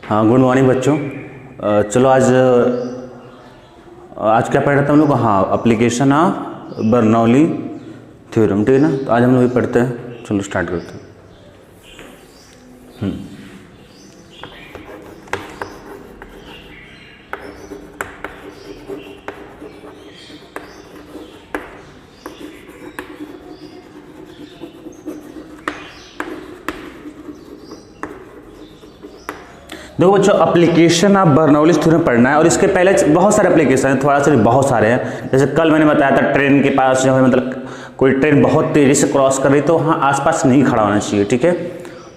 हाँ, good morning बच्चों। चलो आज क्या पढ़ रहे थे हम लोग? हाँ, एप्लीकेशन ऑफ बर्नौली थ्योरम, ठीक है ना। तो आज हम लोग ये पढ़ते हैं, चलो स्टार्ट करते हैं। देखो बच्चों, एप्लीकेशन ऑफ बर्नौलीज थ्योरम पढ़ना है और इसके पहले बहुत सारे एप्लीकेशन है, थोड़ा सा बहुत सारे हैं। जैसे कल मैंने बताया था ट्रेन के पास जो है, मतलब कोई ट्रेन बहुत तेज़ी से क्रॉस कर रही तो वहाँ आसपास नहीं खड़ा होना चाहिए, ठीक है,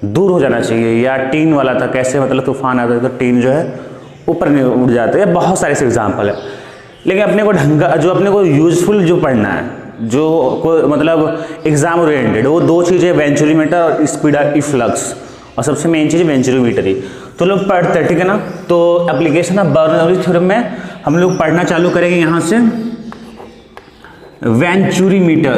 दूर हो जाना चाहिए। या टीन वाला था, कैसे मतलब तूफान आता है तो टीन जो है ऊपर नहीं उड़ जाते हैं। बहुत सारे ऐसे एग्जाम्पल है। लेकिन अपने को जो अपने को यूजफुल जो पढ़ना है, जो को मतलब एग्जाम ओरिएंटेड, वो दो चीज़ें वेंचुरीमीटर और स्पीड ऑफ इफ्लक्स, और सबसे मेन चीज़ वेंचुरीमीटर ही तो लोग पढ़ते हैं, ठीक है ना। तो एप्लीकेशन ऑफ बर्नौली थ्योरम में हम लोग पढ़ना चालू करेंगे यहाँ से वेंचुरीमीटर।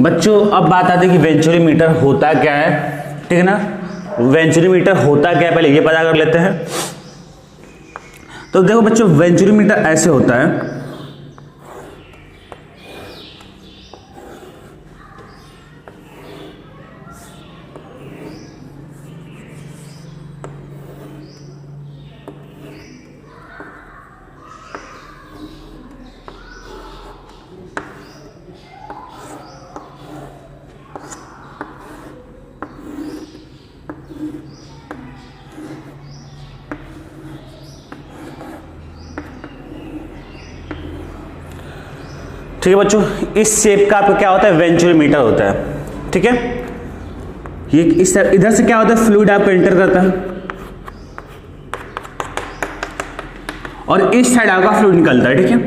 बच्चों अब बात आती है कि वेंचुरीमीटर होता क्या है, ठीक है ना। वेंचुरीमीटर होता क्या है पहले ये पता कर लेते हैं। तो देखो बच्चों, वेंचुरीमीटर ऐसे होता है, ठीक है बच्चों। इस शेप का आपका क्या होता है? वेंचुरीमीटर होता है, ठीक है। ये इस इधर से क्या होता है? फ्लूइड आपको एंटर करता है और इस साइड आपका फ्लूइड निकलता है, ठीक है।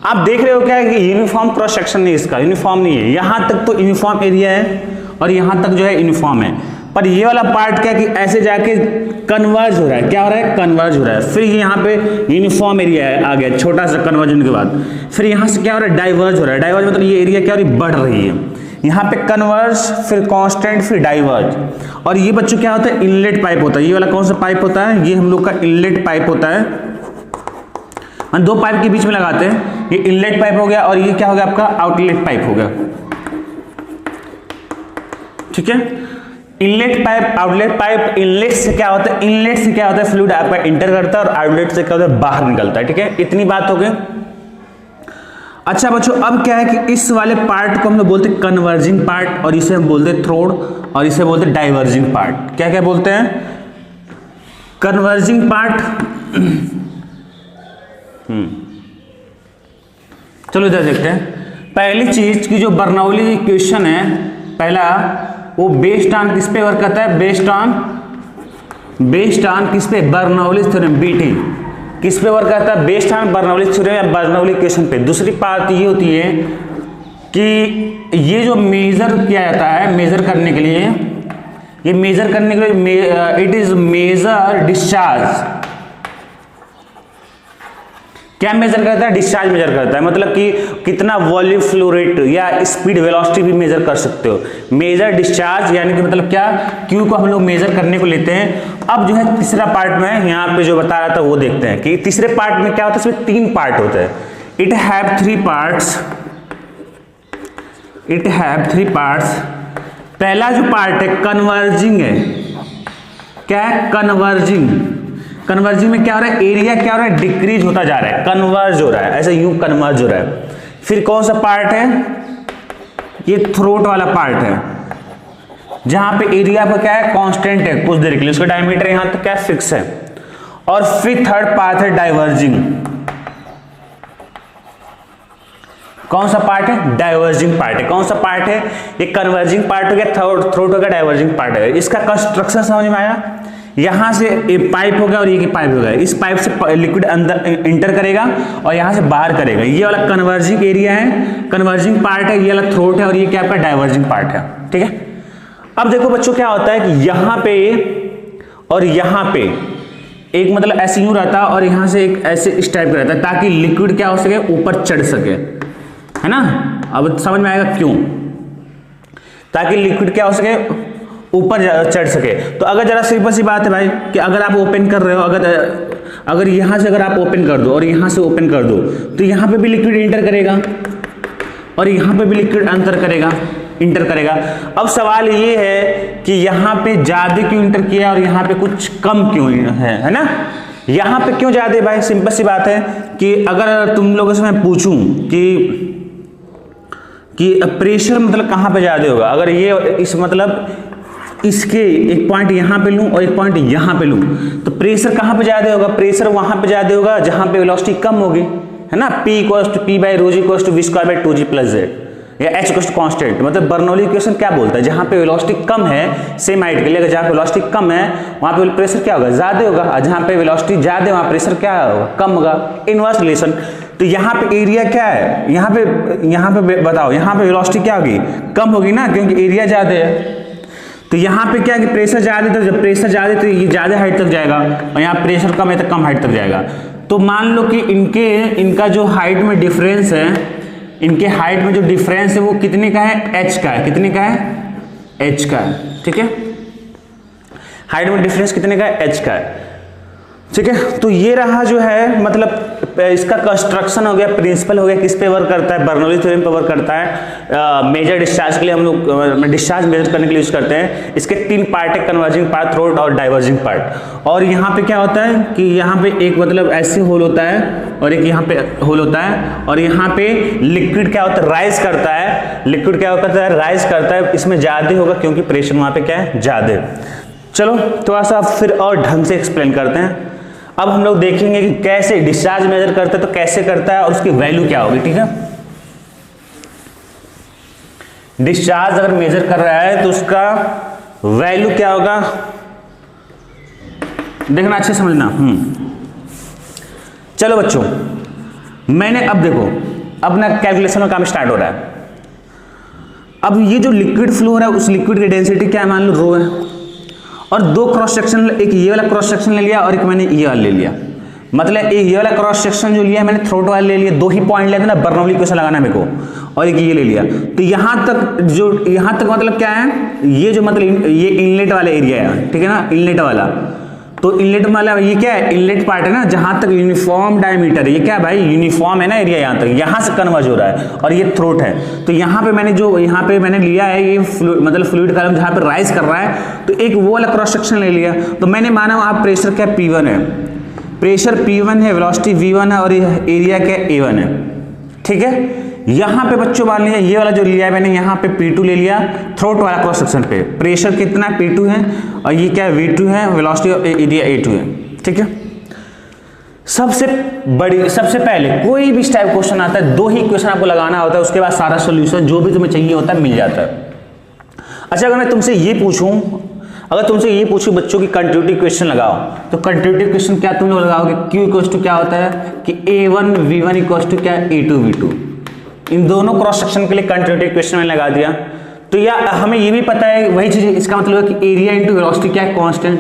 आप देख रहे हो क्या है कि यूनिफॉर्म क्रॉस सेक्शन नहीं, इसका यूनिफॉर्म नहीं है। यहां तक तो यूनिफॉर्म एरिया है और यहां तक जो है यूनिफॉर्म है, पर ये वाला पार्ट क्या है कि ऐसे जाके कन्वर्ज हो रहा है। क्या हो रहा है? कन्वर्ज हो रहा है। फिर यहाँ पे यूनिफॉर्म एरिया है, आ गया छोटा सा कन्वर्जन के बाद। फिर यहाँ से क्या हो रहा है? डाइवर्ज हो रहा है। डाइवर्ज मतलब ये एरिया क्या हो रही है? बढ़ रही है। यहाँ पे कन्वर्ज, फिर कांस्टेंट, फिर डाइवर्ज। और ये बच्चों क्या होता है? इनलेट पाइप होता है। ये वाला कौन सा पाइप होता है? ये हम लोग का इनलेट पाइप होता है। हम दो पाइप के बीच में लगाते हैं। ये इनलेट पाइप हो गया और ये क्या हो गया? आपका आउटलेट पाइप हो गया, ठीक है। Inlet pipe, outlet pipe. Inlet से क्या होता है? इनलेट से क्या होता है? फ्लूइड आपका इंटर करता है और आउटलेट से क्या होता है? बाहर निकलता है, ठीक है। इतनी बात हो गई। अच्छा बच्चों, अब क्या है कि इस वाले पार्ट को हम लोग बोलते हैं कन्वर्जिंग पार्ट, और इसे हम बोलते हैं थ्रोड, और इसे बोलते हैं डाइवर्जिंग पार्ट। क्या क्या बोलते हैं? Converging part. चलो इधर देखते हैं। पहली चीज की जो बर्नौली इक्वेशन है, पहला वो बेस्ड ऑन किस पे वर्क करता है? बेस्ड ऑन किस पे? Bernoulli theorem, BT. किस पे वर्क करता है? बेस्ड ऑन बर्नौली थ्योरम या बर्नौली इक्वेशन पे। दूसरी बात ये होती है कि ये जो मेजर किया जाता है, मेजर करने के लिए, ये मेजर करने के लिए इट इज मेजर डिस्चार्ज। क्या मेजर करता है? डिस्चार्ज मेजर करता है। मतलब कि कितना वॉल्यूम फ्लो रेट या स्पीड वेलोसिटी भी मेजर कर सकते हो। मेजर डिस्चार्ज यानी कि मतलब क्या, क्यू को हम लोग मेजर करने को लेते हैं। अब जो है तीसरा पार्ट में यहाँ पे जो बता रहा था वो देखते हैं कि तीसरे पार्ट में क्या होता है। इसमें तीन पार्ट होते हैं। It have three parts. पहला जो पार्ट है कन्वर्जिंग है। क्या है? कन्वर्जिंग में क्या हो रहा है? एरिया क्या हो रहा है? डिक्रीज होता जा रहा है, कन्वर्ज हो रहा है, ऐसे यूं कन्वर्ज हो रहा है। फिर कौन सा पार्ट है? ये थ्रोट वाला पार्ट है, जहां पे एरिया पर क्या है? कांस्टेंट है कुछ देर के लिए, उसका डायमीटर यहां तक क्या फिक्स है। और फिर थर्ड पार्ट है डाइवर्जिंग। कौन सा पार्ट है? डाइवर्जिंग पार्ट है। कौन सा पार्ट है? ये कन्वर्जिंग पार्ट हो गया, थ्रोट हो गया, डाइवर्जिंग पार्ट है। इसका कंस्ट्रक्शन समझ में आया? यहां से एक पाइप हो गया और ये पाइप हो गया। इस पाइप से लिक्विड अंदर इंटर करेगा और यहां से बाहर करेगा। ये वाला कन्वर्जिंग एरिया है, कन्वर्जिंग पार्ट है, ये वाला थ्रोट है, और ये क्या आपका डाइवर्जिंग पार्ट है, ठीक है। अब देखो बच्चों क्या होता है कि यहां पे और यहां पे एक मतलब ऐसे यूं रहता है और यहां से एक ऐसे इस टाइप का रहता है, ताकि लिक्विड क्या हो सके? ऊपर चढ़ सके, है ना। अब समझ में आएगा क्यों। ताकि लिक्विड क्या हो सके, ऊपर चढ़ सके। तो अगर जरा सिंपल सी बात है भाई कि अगर आप ओपन कर रहे हो, अगर यहां से अगर आप ओपन कर दो और यहां से ओपन कर दो, तो यहां पे भी लिक्विड इंटर करेगा और यहां पे भी लिक्विड इंटर करेगा। अब सवाल ये है कि यहां पे ज्यादा क्यों इंटर किया और यहां पे कुछ कम क्यों है ना? यहां पे क्यों ज्यादा भाई? सिंपल सी बात है कि अगर तुम लोगों से मैं पूछूं कि प्रेशर मतलब कहां पे ज्यादा होगा, अगर ये इस मतलब इसके एक पॉइंट यहां पे लूं और एक पॉइंट यहां पे लूं, तो प्रेशर कहां पे ज्यादा होगा? प्रेशर वहां पे ज्यादा होगा जहां पे वेलोसिटी कम होगी, है ना? P = P/ρg = v²/2g + z, या H = कांस्टेंट। मतलब बर्नौली इक्वेशन क्या बोलता है? जहां पे वेलोसिटी कम है सेम हाइट के लिए, अगर जहां पे वेलोसिटी कम है वहां पे प्रेशर क्या होगा? ज्यादा होगा, और जहां पे वेलोसिटी ज्यादा है वहां प्रेशर क्या होगा? कम होगा। Inverse relation. तो यहाँ पे एरिया क्या है? यहाँ पे बताओ, यहाँ पे वेलोसिटी क्या होगी? कम होगी ना, क्योंकि एरिया ज्यादा है। तो यहाँ पे क्या है कि प्रेशर ज्यादा, तो जब प्रेशर ज्यादा तो ये ज्यादा हाइट तक जाएगा, और यहाँ प्रेशर कम है तो कम हाइट तक जाएगा। तो मान लो कि इनका जो हाइट में डिफरेंस है, इनके हाइट में जो डिफरेंस है वो कितने का है? h का है। कितने का है? h का है। ठीक है, हाइट में डिफरेंस कितने का है? h का है। ठीक है, तो ये रहा जो है मतलब इसका कंस्ट्रक्शन हो गया, प्रिंसिपल हो गया, किस पे वर्क करता है? बर्नौली थ्योरम पे वर्क करता है। मेजर डिस्चार्ज के लिए हम लोग डिस्चार्ज मेजर करने के लिए यूज करते हैं। इसके 3 पार्ट है, कन्वर्जिंग पार्ट, थ्रोट और डाइवर्जिंग पार्ट। और यहाँ पे क्या होता है कि यहाँ पे एक मतलब ऐसे होल होता है और एक यहाँ पे होल होता है, और यहाँ पे लिक्विड क्या होता है? राइज करता है। लिक्विड क्या करता है? राइज करता है। इसमें ज्यादा होगा क्योंकि प्रेशर वहां पे क्या है? ज्यादा। चलो थोड़ा सा फिर और ढंग से एक्सप्लेन करते हैं। अब हम लोग देखेंगे कि कैसे डिस्चार्ज मेजर करता है, तो कैसे करता है और उसकी वैल्यू क्या होगी। ठीक है, डिस्चार्ज अगर मेजर कर रहा है तो उसका वैल्यू क्या होगा, देखना, अच्छे समझना। चलो बच्चों, मैंने अब देखो अपना कैलकुलेशन का काम स्टार्ट हो रहा है। अब ये जो लिक्विड फ्लो हो रहा है, उस लिक्विड की डेंसिटी क्या है? मान लो रो है, और 2 क्रॉस सेक्शन, एक ये वाला क्रॉस सेक्शन ले लिया और एक मैंने ये वाला ले लिया। मतलब ये वाला क्रॉस सेक्शन जो लिया मैंने थ्रोट वाला ले लिया, 2 ही पॉइंट लेते ना, बर्नौली इक्वेशन लगाना मेरे को, और एक ये ले लिया। तो यहाँ तक मतलब क्या है? ये जो मतलब ये इनलेट वाला एरिया है, ठीक है ना, इनलेट वाला। तो इनलेट वाला ये क्या है? इनलेट पार्ट है ना, जहां तक यूनिफॉर्म डायमीटर है। ये क्या भाई? यूनिफॉर्म है ना एरिया, यहाँ तक, यहाँ से कन्वर्ज हो रहा है, और ये थ्रोट है। तो यहाँ पे मैंने लिया है ये मतलब फ्लूइड कॉलम जहाँ पे राइज कर रहा है, तो एक वो वाला क्रॉस सेक्शन ले लिया। तो मैंने माना आप प्रेशर क्या P1 है, प्रेशर P1 है, वेलोसिटी V1 है, और एरिया क्या A1 है। ठीक है, यहां पे बच्चों मान लिया ये वाला जो लिया है मैंने, यहां पे P2 ले लिया, थ्रोट वाला क्रॉस सेक्शन पे प्रेशर कितना? P2 है, और ये क्या है? V2 है, वेलोसिटी और एरिया A2 है। ठीक है, सबसे पहले कोई भी टाइप क्वेश्चन आता है, 2 ही क्वेश्चन आपको लगाना होता है, उसके बाद सारा सोल्यूशन जो भी तुम्हें चाहिए होता है मिल जाता है। अच्छा, अगर मैं तुमसे ये पूछूं बच्चों की कंट्रीब्यूटिव क्वेश्चन लगाओ, तो कंट्रीब्यूटिव क्वेश्चन क्या तुम लोग लगाओगे? Q क्या होता है कि A1 V1 क्या? A2 V2। इन दोनों क्रॉस सेक्शन के लिए कंट्रीब्यूटिव क्वेश्चन मैंने लगा दिया। तो या हमें ये भी पता है वही चीज, इसका मतलब है कि एरिया इंटू वेलोसिटी क्या है? कांस्टेंट।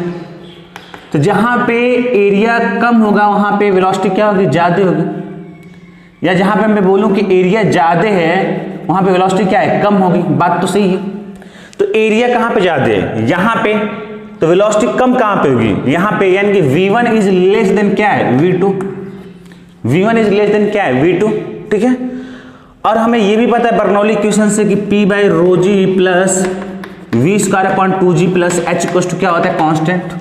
तो जहां पे एरिया कम होगा वहां पे वेलोसिटी क्या होगी? ज्यादा होगी। या जहां पे मैं बोलूं कि एरिया ज्यादा है वहां पे वेलोसिटी क्या है? कम होगी। बात तो सही है। तो एरिया कहां पे ज्यादा है? यहां पे। तो वेलोसिटी कम कहां पे होगी? यहां पे, यानी कि V1 इज लेस देन क्या है? V2। V1 is less than क्या है? V2। ठीक है, और हमें यह भी पता है बर्नौली इक्वेशन से कि P/ρg plus v²/2g plus h = क्या होता है? कांस्टेंट।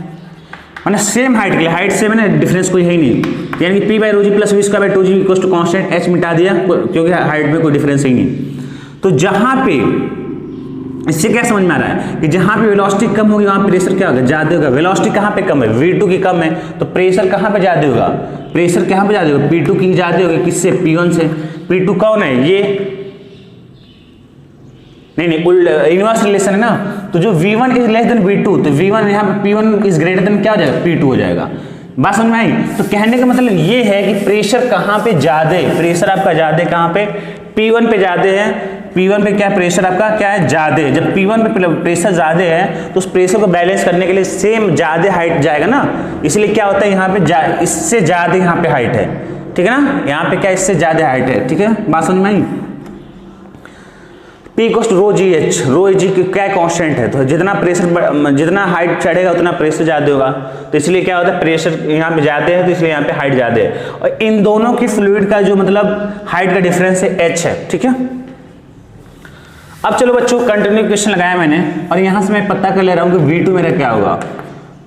मैंने सेम हाइट के लिए, हाइट से मैंने डिफरेंस कोई है ही नहीं, यानी कि P/ρg plus v²/2g = constant, h मिटा दिया क्योंकि हाइट में कोई डिफरेंस ही नहीं। तो जहां पे, इससे क्या समझ में आ रहा है कि जहां पे वेलोसिटी कम होगी वहां प्रेशर क्या होगा? ज्यादा होगा। वेलोसिटी कहां पे कम है? V2 की कम है, तो प्रेशर कहां पे ज्यादा होगा? प्रेशर कहां पे ज्यादा होगा? P2 की ज्यादा होगी। किससे? P1 से। P2 कौन है? ये नहीं इनवर्स रिलेशन है ना। तो जो V1 is less than V2, तो V1 यहाँ पे P1 इज ग्रेटर देन क्या हो जाएगा? P2 हो जाएगा। बात समझ में आई? तो कहने का मतलब ये है कि प्रेशर कहां पे ज्यादा है? प्रेशर आपका ज्यादा है कहां पे? P1 पे ज्यादा है। P1 पे क्या प्रेशर आपका क्या है? ज्यादा है। जब P1 पे प्रेशर ज्यादा है तो उस प्रेशर को बैलेंस करने के लिए सेम ज्यादा हाइट जाएगा ना, इसलिए क्या होता है यहाँ पे इससे ज्यादा यहाँ पे हाइट है। ठीक है ना, यहाँ पे क्या इससे ज्यादा हाइट है। ठीक है, बात समझ में आई? P equal to rho G H, rho G क्या कांस्टेंट है, तो जितना प्रेशर जितना हाइट चढ़ेगा उतना प्रेशर ज़्यादा होगा, तो इसलिए क्या होता है प्रेशर यहाँ पे ज़्यादा है तो इसलिए यहाँ पे हाइट ज़्यादा है, और इन दोनों की फ्लूइड का जो मतलब हाइट का डिफरेंस है h है, ठीक है। अब चलो बच्चों कंटिन्यू क्वेश्चन लगाया मैंने और यहाँ से मैं पता कर ले रहा हूँ कि V2 मेरा क्या होगा,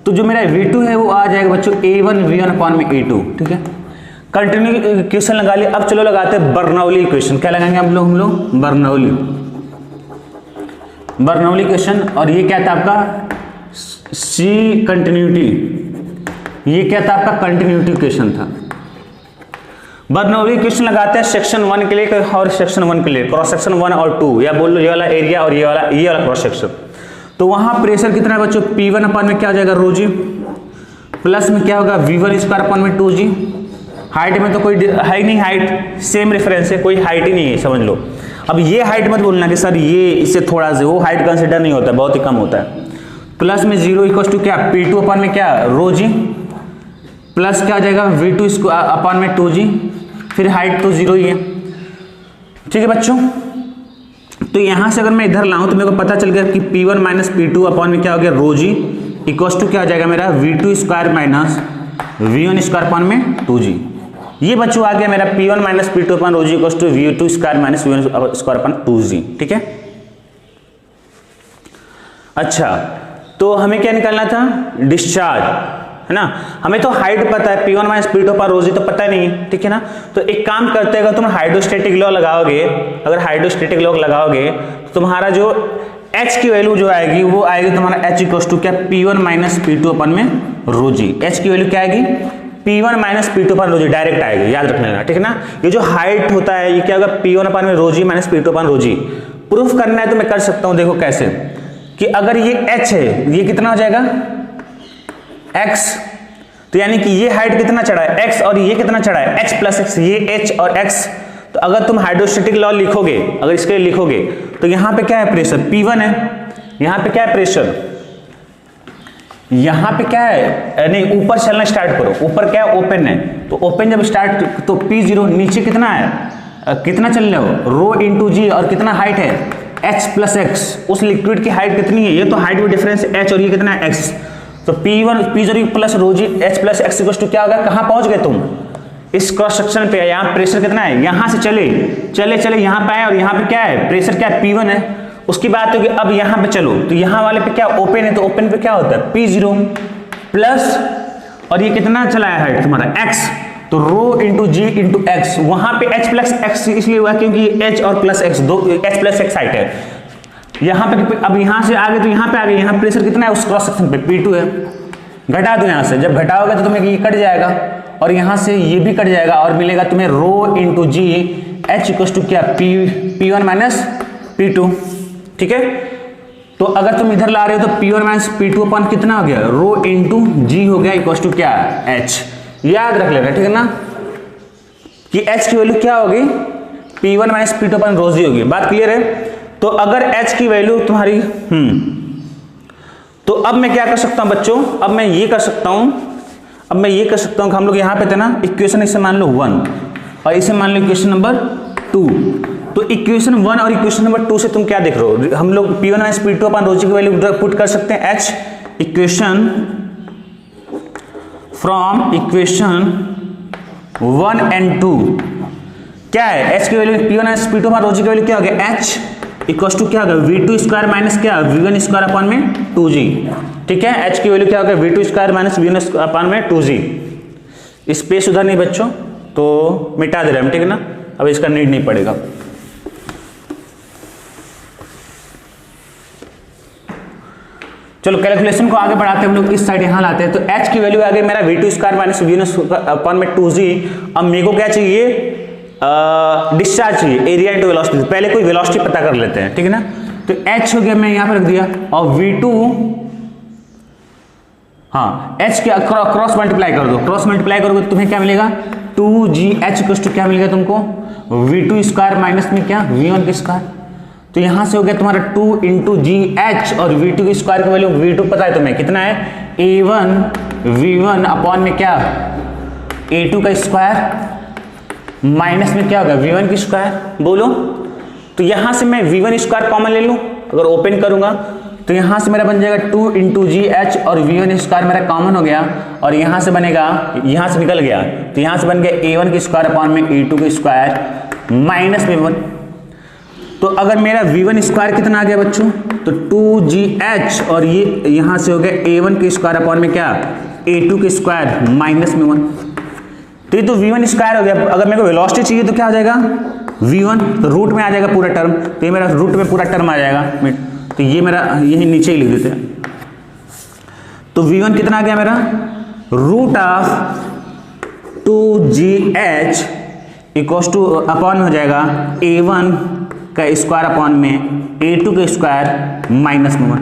तो जो मेरा V2 है वो आ जाएगा बच्चों A1 V1 अपॉन में A2, ठीक है। कंटिन्यू क्वेश्चन लगा लिया। अब चलो लगाते हैं बर्नौली क्वेश्चन। क्या लगाएंगे हम लोग बर्नौली क्वेश्चन, और ये क्या था आपका सी कंटिन्यूटी, ये क्या था आपका कंटिन्यूटी क्वेश्चन था। बर्नौली क्वेश्चन लगाते हैं सेक्शन 1 के लिए और सेक्शन 1 के लिए, क्रॉस सेक्शन 1 और 2, या बोल लो ये वाला एरिया और ये वाला क्रॉस सेक्शन। तो वहां प्रेशर कितना है बच्चों, P1 अपॉन में क्या हो जाएगा रो जी, प्लस में क्या होगा V1 स्क्वायर अपॉन में 2G। हाइट में तो कोई है ही नहीं, हाइट सेम रेफरेंस है, कोई हाइट ही नहीं है समझ लो। अब ये हाइट मत बोलना कि सर ये इससे थोड़ा से, वो हाइट कंसिडर नहीं होता, बहुत ही कम होता है। प्लस में 0 इक्वल टू क्या P2 अपॉन में क्या रो जी, प्लस क्या आ जाएगा V2 अपॉन में 2G, फिर हाइट तो 0 ही है, ठीक है बच्चों। तो यहां से अगर मैं इधर लाऊं तो मेरे को पता चल गया कि P1 माइनस P2 अपॉन में क्या हो गया रो जी इक्वल टू क्या हो जाएगा मेरा V2 square minus V1 square upon में 2G। ये बच्चों आ गया मेरा P1 minus P2 upon rho g equal to V2 square minus V1 square upon 2G, ठीक है। अच्छा तो हमें क्या निकालना था, डिस्चार्ज है ना। हमें तो हाइट पता है P1 minus P2 upon rho जी तो पता नहीं है, ठीक है ना। तो एक काम करते हैं, अगर तुम हाइड्रोस्टैटिक लॉ लगाओगे, अगर हाइड्रोस्टैटिक लॉ लगाओगे तो तुम्हारा जो H की वैल्यू जो आएगी वो आएगी तुम्हारा H इक्वल टू क्या P1 माइनस P2 अपॉन में रो जी। H की वैल्यू क्या आएगी P1 minus P2 upon rho G, direct आएगी, याद रख लेना, ठीक है ना। ये जो हाइट होता है ये क्या होगा P1 अपॉन में रो जी माइनस P2 अपॉन रो जी। प्रूफ करना है तो मैं कर सकता हूं, देखो कैसे, कि अगर ये H है ये कितना हो जाएगा X, तो यानी कि ये हाइट कितना चढ़ा है X और ये कितना चढ़ा है H प्लस X, ये H और X। तो अगर तुम हाइड्रोस्टैटिक लॉ लिखोगे, अगर इसके लिए लिखोगे तो यहां पे क्या है प्रेशर P1 है, यहां पे क्या है प्रेशर, यहां पे क्या है, नहीं ऊपर चलना स्टार्ट करो, ऊपर क्या है ओपन है, तो ओपन जब स्टार्ट तो P0, नीचे कितना है, कितना चल रहे हो रो इंटू जी, और कितना हाइट है H प्लस X, उस लिक्विड की हाइट कितनी है, ये तो हाइट में डिफरेंस H और ये कितना है X। तो P0 plus rho g H plus X equal to क्या होगा, कहां पहुंच गए तुम इस क्रॉस सेक्शन पे। यहाँ प्रेशर कितना है, यहां से चले यहां पे आए और यहाँ पे क्या है प्रेशर क्या है P1 है। उसकी बात होगी अब यहां पे चलो, तो यहां वाले पे क्या ओपन है, तो ओपन पे क्या होता है P0 प्लस, और ये कितना चला है हाइट तुम्हारा X, तो रो इंटू जी इंटू एक्स, वहां पे H प्लस X इसलिए हुआ क्योंकि H और प्लस X दो H प्लस X हाइट है। यहाँ पे अब यहाँ से आगे तो यहाँ पे आगे, यहाँ प्रेशर कितना है उस क्रॉस सेक्शन पे P2 है, घटा दो यहाँ से, जब घटाओगे तो तुम्हें ये कट जाएगा और यहाँ से ये भी कट जाएगा और मिलेगा तुम्हें rho into G H equal to क्या P1 माइनस P2, ठीक है। तो अगर तुम इधर ला रहे हो तो P1 माइनस P2 अपॉन कितना हो गया रो इंटू जी हो गया इक्वल टू क्या H, याद रख लेना, ठीक है ना, कि H की वैल्यू क्या होगी P1 minus P2 upon rho जी होगी। बात क्लियर है। तो अगर H की वैल्यू तुम्हारी तो अब मैं क्या कर सकता हूं बच्चों, अब मैं ये कर सकता हूं कि हम लोग यहां पे थे ना इक्वेशन, इसे मान लो 1 और इसे मान लो इक्वेशन नंबर 2। तो इक्वेशन 1 और इक्वेशन नंबर 2 से तुम क्या देख रहे हो, हम लोग P1 minus P2 upon rho G की वैल्यू पुट कर सकते हैं H equation from equation 1 and 2। क्या है H की value P1 minus P2 upon rho G की वैल्यू क्या हो गया H इक्वल टू क्या होगा V2 स्क्वायर माइनस क्या V1 स्क्वायर अपॉन में 2G, ठीक है। H की वैल्यू क्या होगा V2 square minus V1 upon में 2G। स्पेस उधर नहीं बच्चों तो मिटा दे रहे हम, ठीक है ना, अब इसका नीड नहीं पड़ेगा। चलो कैलकुलेशन को आगे बढ़ाते हैं हम लोग, इस साइड यहां लाते हैं। तो H की वैल्यू आ गई मेरा V2 square minus V1 upon में 2G। अब मेरे को क्या चाहिए, डिस्चार्ज चाहिए, एरिया इंटू वेलोसिटी। पहले कोई वेलोसिटी पता कर लेते हैं, ठीक है ना। तो H हो गया, मैं यहां पर रख दिया, और V2 H के क्रॉस मल्टीप्लाई कर दो, क्रॉस मल्टीप्लाई करोगे तो तुम्हें क्या मिलेगा 2GH इक्वल टू क्या मिलेगा तुमको V2 स्क्वायर माइनस में क्या V1 के स्क्वायर। तो यहां से हो गया तुम्हारा 2 इंटू GH, और V2 की स्क्वायर की वैल्यू V2 पता है तुम्हें कितना है A1 V1 अपॉन में क्या A2 का स्क्वायर माइनस में क्या होगा V1 की स्क्वायर, बोलो। तो यहां से मैं v1 स्क्वायर कॉमन ले लूं, अगर ओपन करूंगा तो यहां से मेरा बन जाएगा 2 इंटू जी एच और v1 स्क्वायर मेरा कॉमन हो गया, और यहां से बनेगा, यहां से निकल गया तो यहां से बन गया a1 की स्क्वायर अपॉन में a2 की स्क्वायर माइनस में 1। तो अगर मेरा v1 स्क्वायर कितना आ गया बच्चों, तो 2gh और ये यहां से हो गया a1 की स्क्वायर अपॉन में क्या a2 की स्क्वायर माइनस में 1। तो ये तो v1 स्क्वायर हो गया। अगर मेरे को वेलोसिटी चाहिए तो क्या हो जाएगा v1, तो रूट में आ जाएगा पूरा टर्म, तो ये मेरा रूट में पूरा टर्म आ जाएगा, तो ये मेरा यही नीचे ही लिख देते हैं। तो v1 कितना आ गया मेरा, root of 2gh equals to upon में हो जाएगा a1 का स्क्वायर अपॉन में a2 का स्क्वायर माइनस में 1।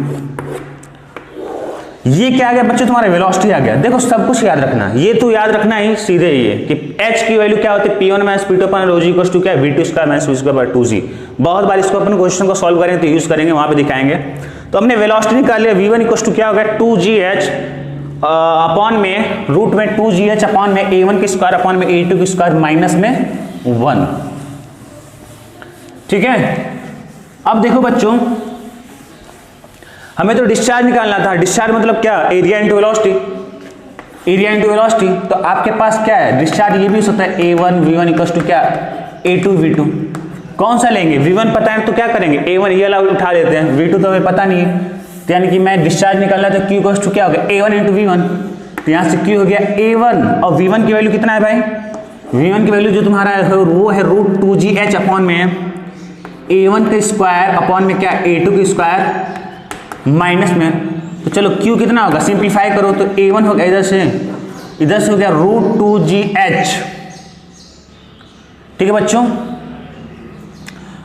ये क्या आ गया बच्चों, तुम्हारा वेलोसिटी आ गया। देखो सब कुछ याद रखना, ये तो याद रखना ही सीधे ये कि h की वैल्यू क्या होती है p1 minus p2 upon rho g equals to क्या है v2 square minus v square by 2g। बहुत बार इसको अपन क्वेश्चन को सॉल्व करेंगे तो यूज करेंगे, वहां पे दिखाएंगे। तो हमने वेलोसिटी निकाल लिया, v1 इक्वल्स टू क्या हो गया 2gh अपॉन में रूट में 2gh अपॉन में a1 की स्क्वायर अपॉन में a2 की स्क्वायर माइनस में 1। ठीक है, अब देखो बच्चों हमें तो डिस्चार्ज निकालना था। डिस्चार्ज मतलब क्या, area into velocity, area into velocity. तो आपके पास क्या है डिस्चार्ज, ये भी हो सकता है a1 v1 इक्वल्स टू क्या a2 v2। कौन सा लेंगे, v1 पता है तो क्या करेंगे a1 ये वाला उठा देते हैं, v2 तो हमें पता नहीं है, तो यानी कि मैं डिस्चार्ज निकालना तो q इक्वल्स टू क्या हो गया a1 इंटू v1। तो यहाँ से q हो गया a1 और v1 की वैल्यू कितना है भाई, v1 की वैल्यू जो तुम्हारा है वो है रूट 2gh अपॉन में a1 का स्क्वायर अपॉन में क्या a2 का स्क्वायर माइनस में। तो चलो q कितना होगा, सिंप्लीफाई करो तो a1 हो गया इधर से हो गया रूट 2gh। ठीक है बच्चों,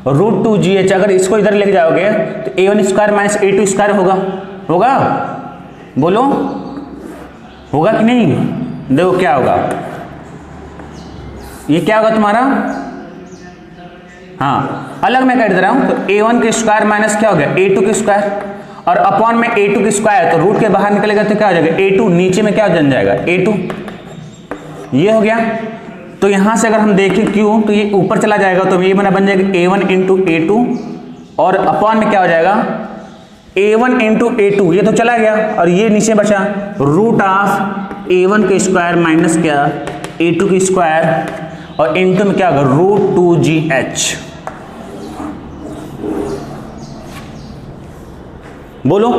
रूट 2gh अगर इसको इधर लेके जाओगे तो a1 square minus a2 square होगा बोलो, होगा कि नहीं। देखो क्या होगा, ये क्या होगा तुम्हारा, हाँ अलग मैं कर दे रहा हूं, तो a1 के स्क्वायर माइनस क्या हो गया a2 के स्क्वायर और अपॉन में a2 की स्क्वायर, तो रूट के बाहर निकलेगा तो क्या हो जाएगा a2, नीचे में क्या जन जाएगा a2, ये हो गया। तो यहां से अगर हम देखें q तो ये ऊपर चला जाएगा, तो ये बन जाएगा a1 इंटू a2 और अपॉन में क्या हो जाएगा a1 इंटू a2, ये तो चला गया और ये नीचे बचा रूट ऑफ a1 के स्क्वायर माइनस क्या a2 की स्क्वायर और इंटू में क्या होगा रूट 2gh। बोलो,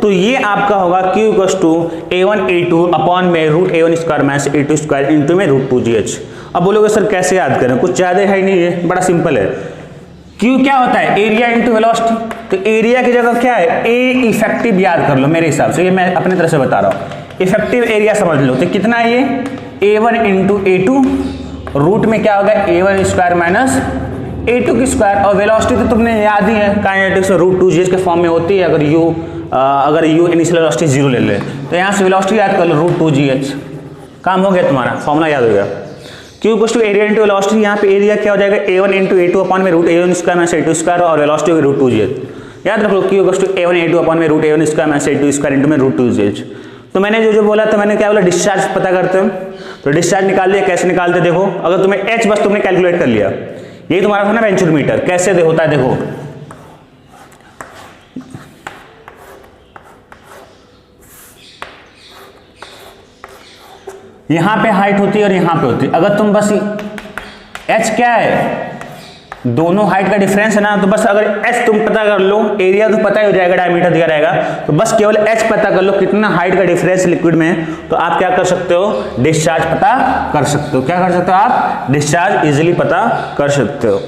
तो ये आपका होगा q equals to a1 a2 upon में root a1 square minus a2 square into में रूट 2gh। अब बोलोगे सर कैसे याद करें, कुछ ज्यादा है नहीं, है बड़ा सिंपल है। q क्या होता है एरिया इंटू वेलोसिटी, तो एरिया की जगह क्या है a इफेक्टिव याद कर लो मेरे हिसाब से, ये मैं अपनी तरह से बता रहा हूँ। इफेक्टिव एरिया समझ लो, तो कितना है ये a1 इंटू a2 रूट में क्या होगा a1 स्क्वायर माइनस a2 की स्क्वायर, और वेलोसिटी तो तुमने याद ही है काइनेटिक्स रूट 2gh के फॉर्म में होती है। अगर u इनिशियल वेलोसिटी 0 ले ले तो यहाँ से वेलोसिटी याद कर लो रूट 2gh, काम हो गया तुम्हारा, फॉर्मूला याद हो गया। q equals to area into velocity, यहाँ पे एरिया क्या हो जाएगा a1 इंटू a2 अपॉन में root a1 square minus a2 square और वेलोसिटी होगी रूट 2gh। याद रख लो q equals to a1 a2 upon में root a1 square minus a2 square into में रूट 2gh। तो मैंने जो बोला था, मैंने क्या बोला डिस्चार्ज पता करते हो, तो डिस्चार्ज निकाल लिया। कैसे निकालते देखो, अगर तुम्हें h बस तुमने कैलकुलेट कर लिया, ये तुम्हारा था ना वेंचुरोमीटर, कैसे होता है देखो, यहां पे हाइट होती है और यहां पे होती है। अगर तुम बस h क्या है, दोनों हाइट का डिफरेंस है ना, तो बस अगर h तुम पता कर लो, एरिया तो पता ही हो जाएगा, डायमीटर दिया रहेगा, तो बस केवल h पता कर लो कितना हाइट का डिफरेंस लिक्विड में, तो आप क्या कर सकते हो डिस्चार्ज पता कर सकते हो। क्या कर सकते हो आप, डिस्चार्ज इजीली पता कर सकते हो।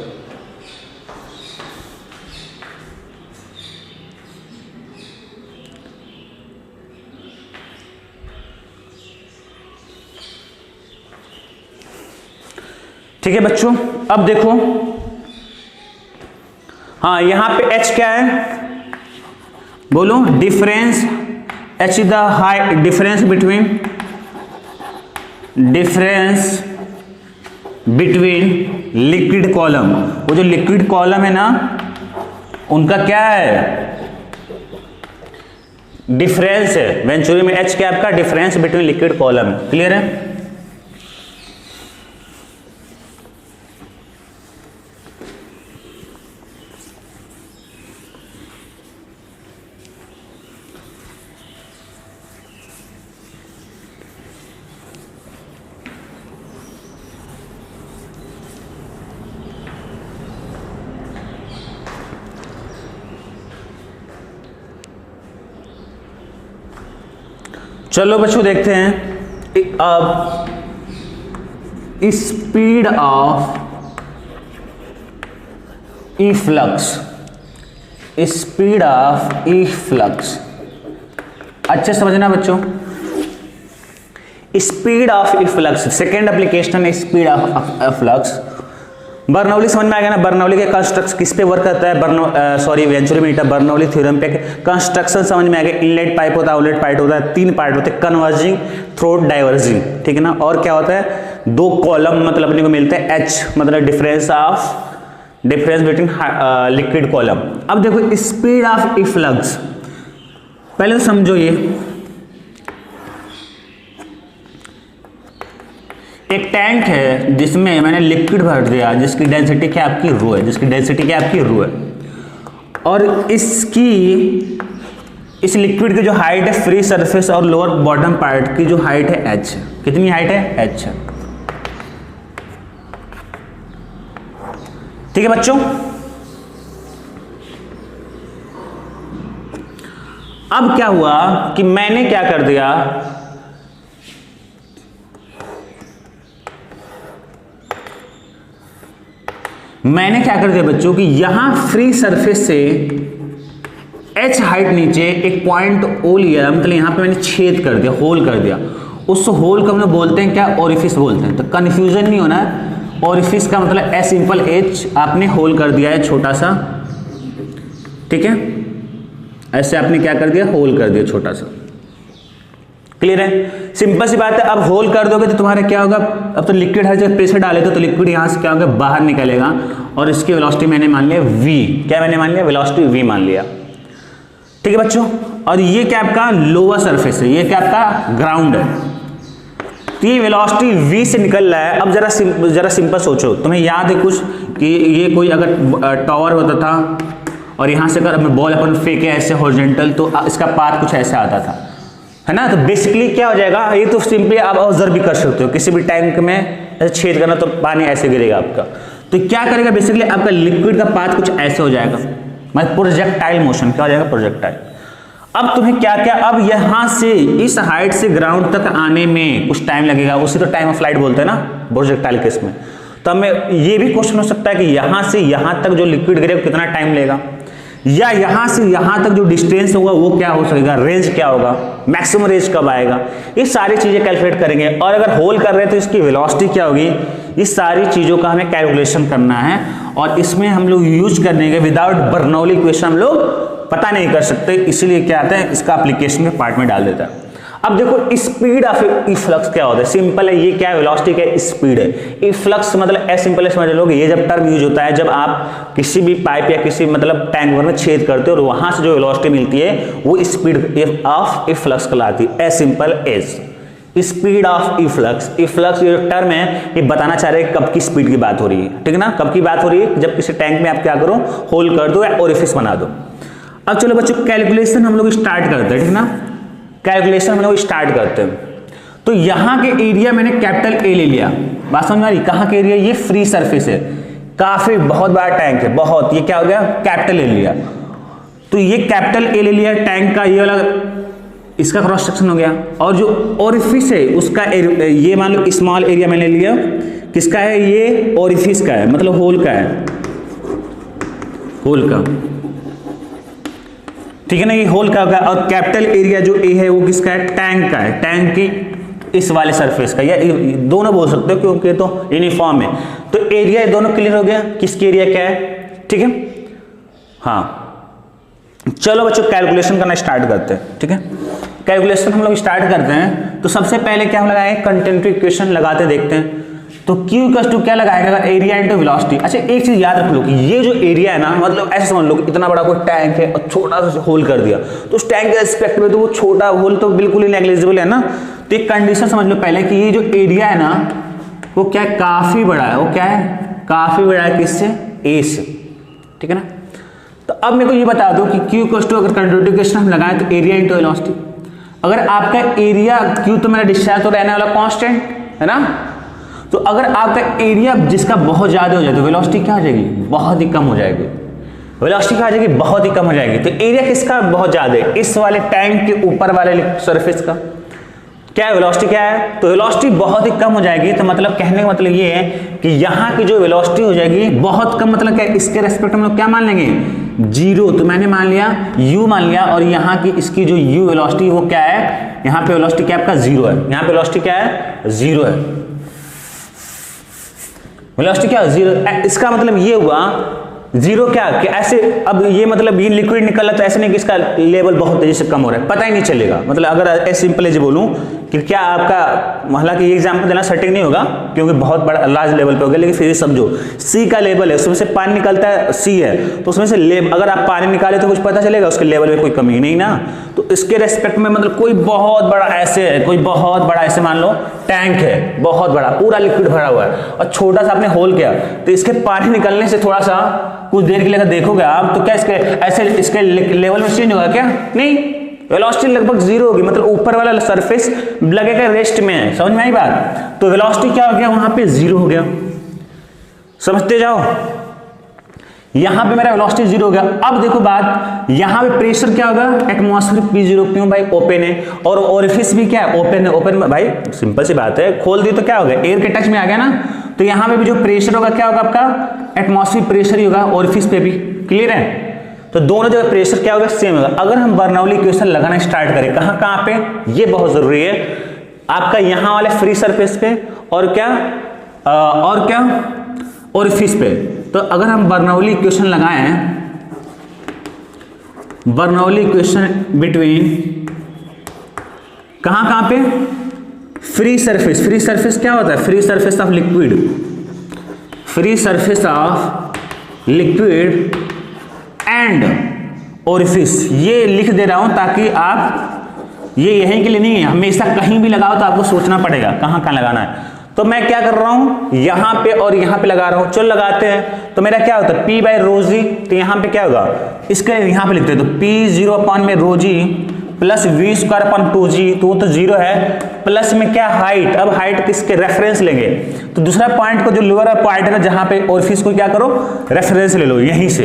ठीक है बच्चों, अब देखो, हाँ यहां पे h क्या है बोलो, difference, h is the height difference between liquid column, वो जो लिक्विड कॉलम है ना उनका क्या है डिफरेंस है। वेंचुरी में h क्या आपका difference between liquid column, clear है। चलो बच्चों देखते हैं अब speed of efflux, speed of efflux अच्छे समझना बच्चों। Speed of efflux second application है स्पीड ऑफ इफ्लक्स। बर्नौली समझ में आ गया ना, बर्नौली के कंस्ट्रक्शन किस पे वर्क करता है, वेंचुरीमीटर बर्नौली थ्योरम पे कंस्ट्रक्शन समझ में आ गया। इनलेट पाइप होता है, आउटलेट पाइप होता है, 3 पार्ट होते हैं, कन्वर्जिंग, थ्रोट, डाइवर्जिंग, ठीक है ना। और क्या होता है 2 कॉलम मतलब अपने को मिलते हैं, H मतलब डिफरेंस बिटवीन लिक्विड कॉलम। अब देखो स्पीड ऑफ इफ्लक्स, पहले तो समझो ये एक टैंक है जिसमें मैंने लिक्विड भर दिया जिसकी डेंसिटी क्या आपकी रो है, जिसकी डेंसिटी क्या आपकी रो है, और इस लिक्विड की जो हाइट है फ्री सरफेस और लोअर बॉटम पार्ट की जो हाइट है h, कितनी हाइट है h, ठीक है बच्चों। अब क्या हुआ कि मैंने क्या कर दिया, मैंने क्या कर दिया बच्चों कि यहां फ्री सरफेस से h हाइट नीचे एक पॉइंट O लिया, मतलब यहां पे मैंने छेद कर दिया, होल कर दिया। उस होल को हम लोग बोलते हैं क्या, ओरिफिस बोलते हैं। तो कंफ्यूजन नहीं होना है, ओरिफिस का मतलब ए सिंपल H आपने होल कर दिया है छोटा सा, ठीक है, ऐसे आपने क्या कर दिया, होल कर दिया छोटा सा। क्लियर है, सिंपल सी बात है। अब होल कर दोगे तो तुम्हारा क्या होगा, अब तो लिक्विड हर जगह प्रेशर डाले तो लिक्विड यहां से क्या होगा, बाहर निकलेगा, और इसकी वेलोसिटी मैंने मान लिया v, क्या मैंने मान लिया, वेलोसिटी v मान लिया, ठीक है बच्चों। और ये क्या आपका लोअर सरफेस है, ये क्या आपका ग्राउंड है, तो ये वेलोसिटी v से निकल रहा है। अब जरा सिंपल सोचो, तुम्हें याद है कुछ कि ये कोई अगर टावर होता था और यहां से अगर बॉल अपन फेंके ऐसे हॉरिजॉन्टल तो इसका पाथ कुछ ऐसे आता था, है ना। तो बेसिकली क्या हो जाएगा, ये तो सिंपली आप ऑब्जर्व भी कर सकते हो, किसी भी टैंक में ऐसे छेद करना तो पानी ऐसे गिरेगा आपका। तो क्या करेगा बेसिकली, आपका लिक्विड का पाथ कुछ ऐसे हो जाएगा, मतलब प्रोजेक्टाइल मोशन, क्या हो जाएगा, प्रोजेक्टाइल। अब तुम्हें क्या क्या, अब यहां से इस हाइट से ग्राउंड तक आने में कुछ टाइम लगेगा, उसी तो टाइम ऑफ फ्लाइट बोलते हैं ना प्रोजेक्टाइल केस में। तो हमें ये भी क्वेश्चन हो सकता है कि यहां से यहां तक जो लिक्विड गिरेगा कितना टाइम लेगा, या यहां से यहां तक जो डिस्टेंस होगा वो क्या हो सकेगा, रेंज क्या होगा, मैक्सिमम रेंज कब आएगा, ये सारी चीजें कैलकुलेट करेंगे। और अगर होल कर रहे हैं तो इसकी वेलोसिटी क्या होगी, इस सारी चीजों का हमें कैलकुलेशन करना है। और इसमें हम लोग यूज करने के विदाउट बर्नौली इक्वेशन हम लोग पता नहीं कर सकते, इसलिए क्या आता है, इसका एप्लीकेशन के पार्ट में डाल देता है। अब देखो स्पीड ऑफ इफ्लक्स क्या होता है, सिंपल है, ये क्या है, वेलोसिटी क्या स्पीड है। इफ्लक्स मतलब ऐसे सिंपल समझ लोगे, ये जब टर्म यूज होता है जब आप किसी भी पाइप या किसी मतलब टैंक में छेद करते हो और वहां से जो वेलोसिटी मिलती है वो स्पीड ऑफ इफ्लक्स कहलाती है, as simple as speed of efflux. Efflux ये टर्म है, ये बताना चाह रहे हैं कब की स्पीड की बात हो रही है, ठीक है ना, कब की बात हो रही है, जब किसी टैंक में आप क्या करो, होल कर दो या ओरिफिस बना दो। अब चलो बच्चों कैलकुलेशन हम लोग स्टार्ट करते हैं, ठीक ना, कैलकुलेशन हम लोग स्टार्ट करते हैं। तो यहां के एरिया मैंने कैपिटल ए ले लिया, बात समझ में आ रही, कहां के एरिया, ये फ्री सरफेस है, काफी बहुत बड़ा टैंक है, बहुत, ये क्या हो गया, कैपिटल ए लिया। तो ये कैपिटल ए ले लिया टैंक का, ये वाला इसका क्रॉस सेक्शन हो गया, और जो ओरिफिस है उसका ये मान लो स्मॉल एरिया मैंने लिया, किसका है, ये ओरिफिस का है, मतलब होल का है, होल का, ठीक है ना, ये होल का होगा। और कैपिटल एरिया जो ए है वो किसका है, टैंक का है, टैंक की इस वाले सरफेस का, या दोनों बोल सकते हो क्योंकि तो यूनिफॉर्म है। तो एरिया दोनों क्लियर हो गया, किसकी एरिया क्या है, ठीक है। हाँ चलो बच्चों कैलकुलेशन करना स्टार्ट करते हैं, ठीक है। कैलकुलेशन हम लोग स्टार्ट करते हैं, तो सबसे पहले क्या हम लगाएंगे, कंटिन्यूटी इक्वेशन लगाते देखते हैं। तो Q इक्वल्स टू क्या लगाएगा, एरिया इंटू वेलोसिटी। अच्छा एक चीज याद रख लो कि ये जो एरिया है ना, मतलब ऐसे समझ लो कि इतना बड़ा कोई टैंक है और छोटा सा होल कर दिया, तो उस टैंक के रिस्पेक्ट में तो वो छोटा होल तो बिल्कुल ही नेग्लिजिबल है ना। तो एक कंडीशन समझ लो पहले कि ये जो एरिया है ना वो क्या है, काफी बड़ा है, वो क्या है, काफी बड़ा है, किससे, ए से, ठीक है ना। तो अब मेरे को ये बता दो कि Q इक्वल्स टू अगर कंटिन्यूटी इक्वेशन हम लगाएं तो एरिया इंटू वेलोसिटी, अगर आपका एरिया Q तो मेरा डिस्चार्ज तो रहने वाला कांस्टेंट है ना, तो अगर आपका एरिया जिसका बहुत ज्यादा हो जाए तो वेलोसिटी क्या हो जाएगी, बहुत ही कम हो जाएगी, वेलोसिटी क्या हो जाएगी, बहुत ही कम हो जाएगी। तो एरिया किसका बहुत ज्यादा है, इस वाले टैंक के ऊपर वाले सरफेस का, क्या है वेलोसिटी, क्या है, तो वेलोसिटी बहुत ही कम हो जाएगी। तो मतलब कहने का मतलब ये है कि यहाँ की जो वेलोसिटी हो जाएगी बहुत कम, मतलब क्या, इसके रेस्पेक्ट में हम लोग क्या मान लेंगे, जीरो। तो मैंने मान लिया u मान लिया, और यहाँ की इसकी जो u वेलोसिटी वो क्या है, यहाँ पे वेलोसिटी क्या आपका जीरो है, यहाँ पे वेलोसिटी क्या है, जीरो है, वेलोसिटी क्या है, जीरो। इसका मतलब ये हुआ जीरो क्या कि ऐसे, अब ये मतलब ये लिक्विड निकल रहा, तो ऐसे नहीं कि इसका लेवल बहुत तेजी से कम हो रहा है, पता ही नहीं चलेगा। मतलब अगर ऐसे सिंपल जी बोलूं कि क्या आपका, हालांकि ये एग्जाम्पल देना सटीक नहीं होगा क्योंकि बहुत बड़ा लार्ज लेवल पे हो गया, लेकिन फिर समझो सी का लेवल है, उसमें से पानी निकलता है, सी है, तो उसमें से अगर आप पानी निकाले तो कुछ पता चलेगा, उसके लेवल में कोई कमी नहीं ना। तो इसके रेस्पेक्ट में मतलब कोई बहुत बड़ा ऐसे है, कोई बहुत बड़ा ऐसे मान लो टैंक है, बहुत बड़ा पूरा लिक्विड भरा हुआ है, और छोटा सा आपने होल किया, तो इसके पानी निकलने से थोड़ा सा कुछ देर के लिए अगर देखोगे आप, तो क्या इसके ऐसे इसके लेवल में चेंज होगा क्या, नहीं, वेलोसिटी लगभग जीरो होगी, मतलब ऊपर वाला सरफेस लगेगा रेस्ट में है। समझ में आई बात, तो वेलोसिटी क्या हो गया, वहां पे जीरो हो गया, समझते जाओ। यहां पे मेरा वेलोसिटी जीरो हो गया। अब देखो बात, यहां पे प्रेशर क्या होगा, एटमॉस्फेरिक P0, क्यों भाई, ओपन है, और ओरिफिस भी क्या है, ओपन है। ओपन में भाई सिंपल सी बात है, खोल दी तो क्या हो गया, एयर के टच में आ गया ना, तो यहां पे भी जो प्रेशर होगा क्या होगा आपका, एटमॉस्फेरिक प्रेशर ही होगा, ओरिफिस पे भी, क्लियर है। तो दोनों जगह प्रेशर क्या होगा, सेम होगा। अगर हम बर्नौली इक्वेशन लगाना स्टार्ट करें, कहां कहां पे, ये बहुत जरूरी है आपका, यहां वाले फ्री सरफेस पे, और क्या ओरिफिस पे। तो अगर हम बर्नौली इक्वेशन लगाएं, बर्नौली इक्वेशन बिटवीन कहां पे, फ्री सरफेस, फ्री सरफेस क्या होता है, free surface of liquid, free surface of liquid and orifice, ये लिख दे रहा हूं ताकि आप, ये यहीं के लिए नहीं है, हमेशा कहीं भी लगाओ तो आपको सोचना पड़ेगा कहां कहां लगाना है। तो मैं क्या कर रहा हूं, यहां पे और यहां पे लगा रहा हूं, चलो लगाते हैं। तो मेरा क्या होता है, P बाई रो जी, तो यहां पे क्या होगा, इसके यहां पे लिखते हैं, तो P0 अपॉन में rho g plus v square upon 2g, तो वो तो जीरो है, प्लस में क्या हाइट, अब हाइट किसके रेफरेंस लेंगे, तो दूसरा पॉइंट को जो लोअर पॉइंट है ना जहां पे ओरिफिस को क्या करो, रेफरेंस ले लो यहीं से,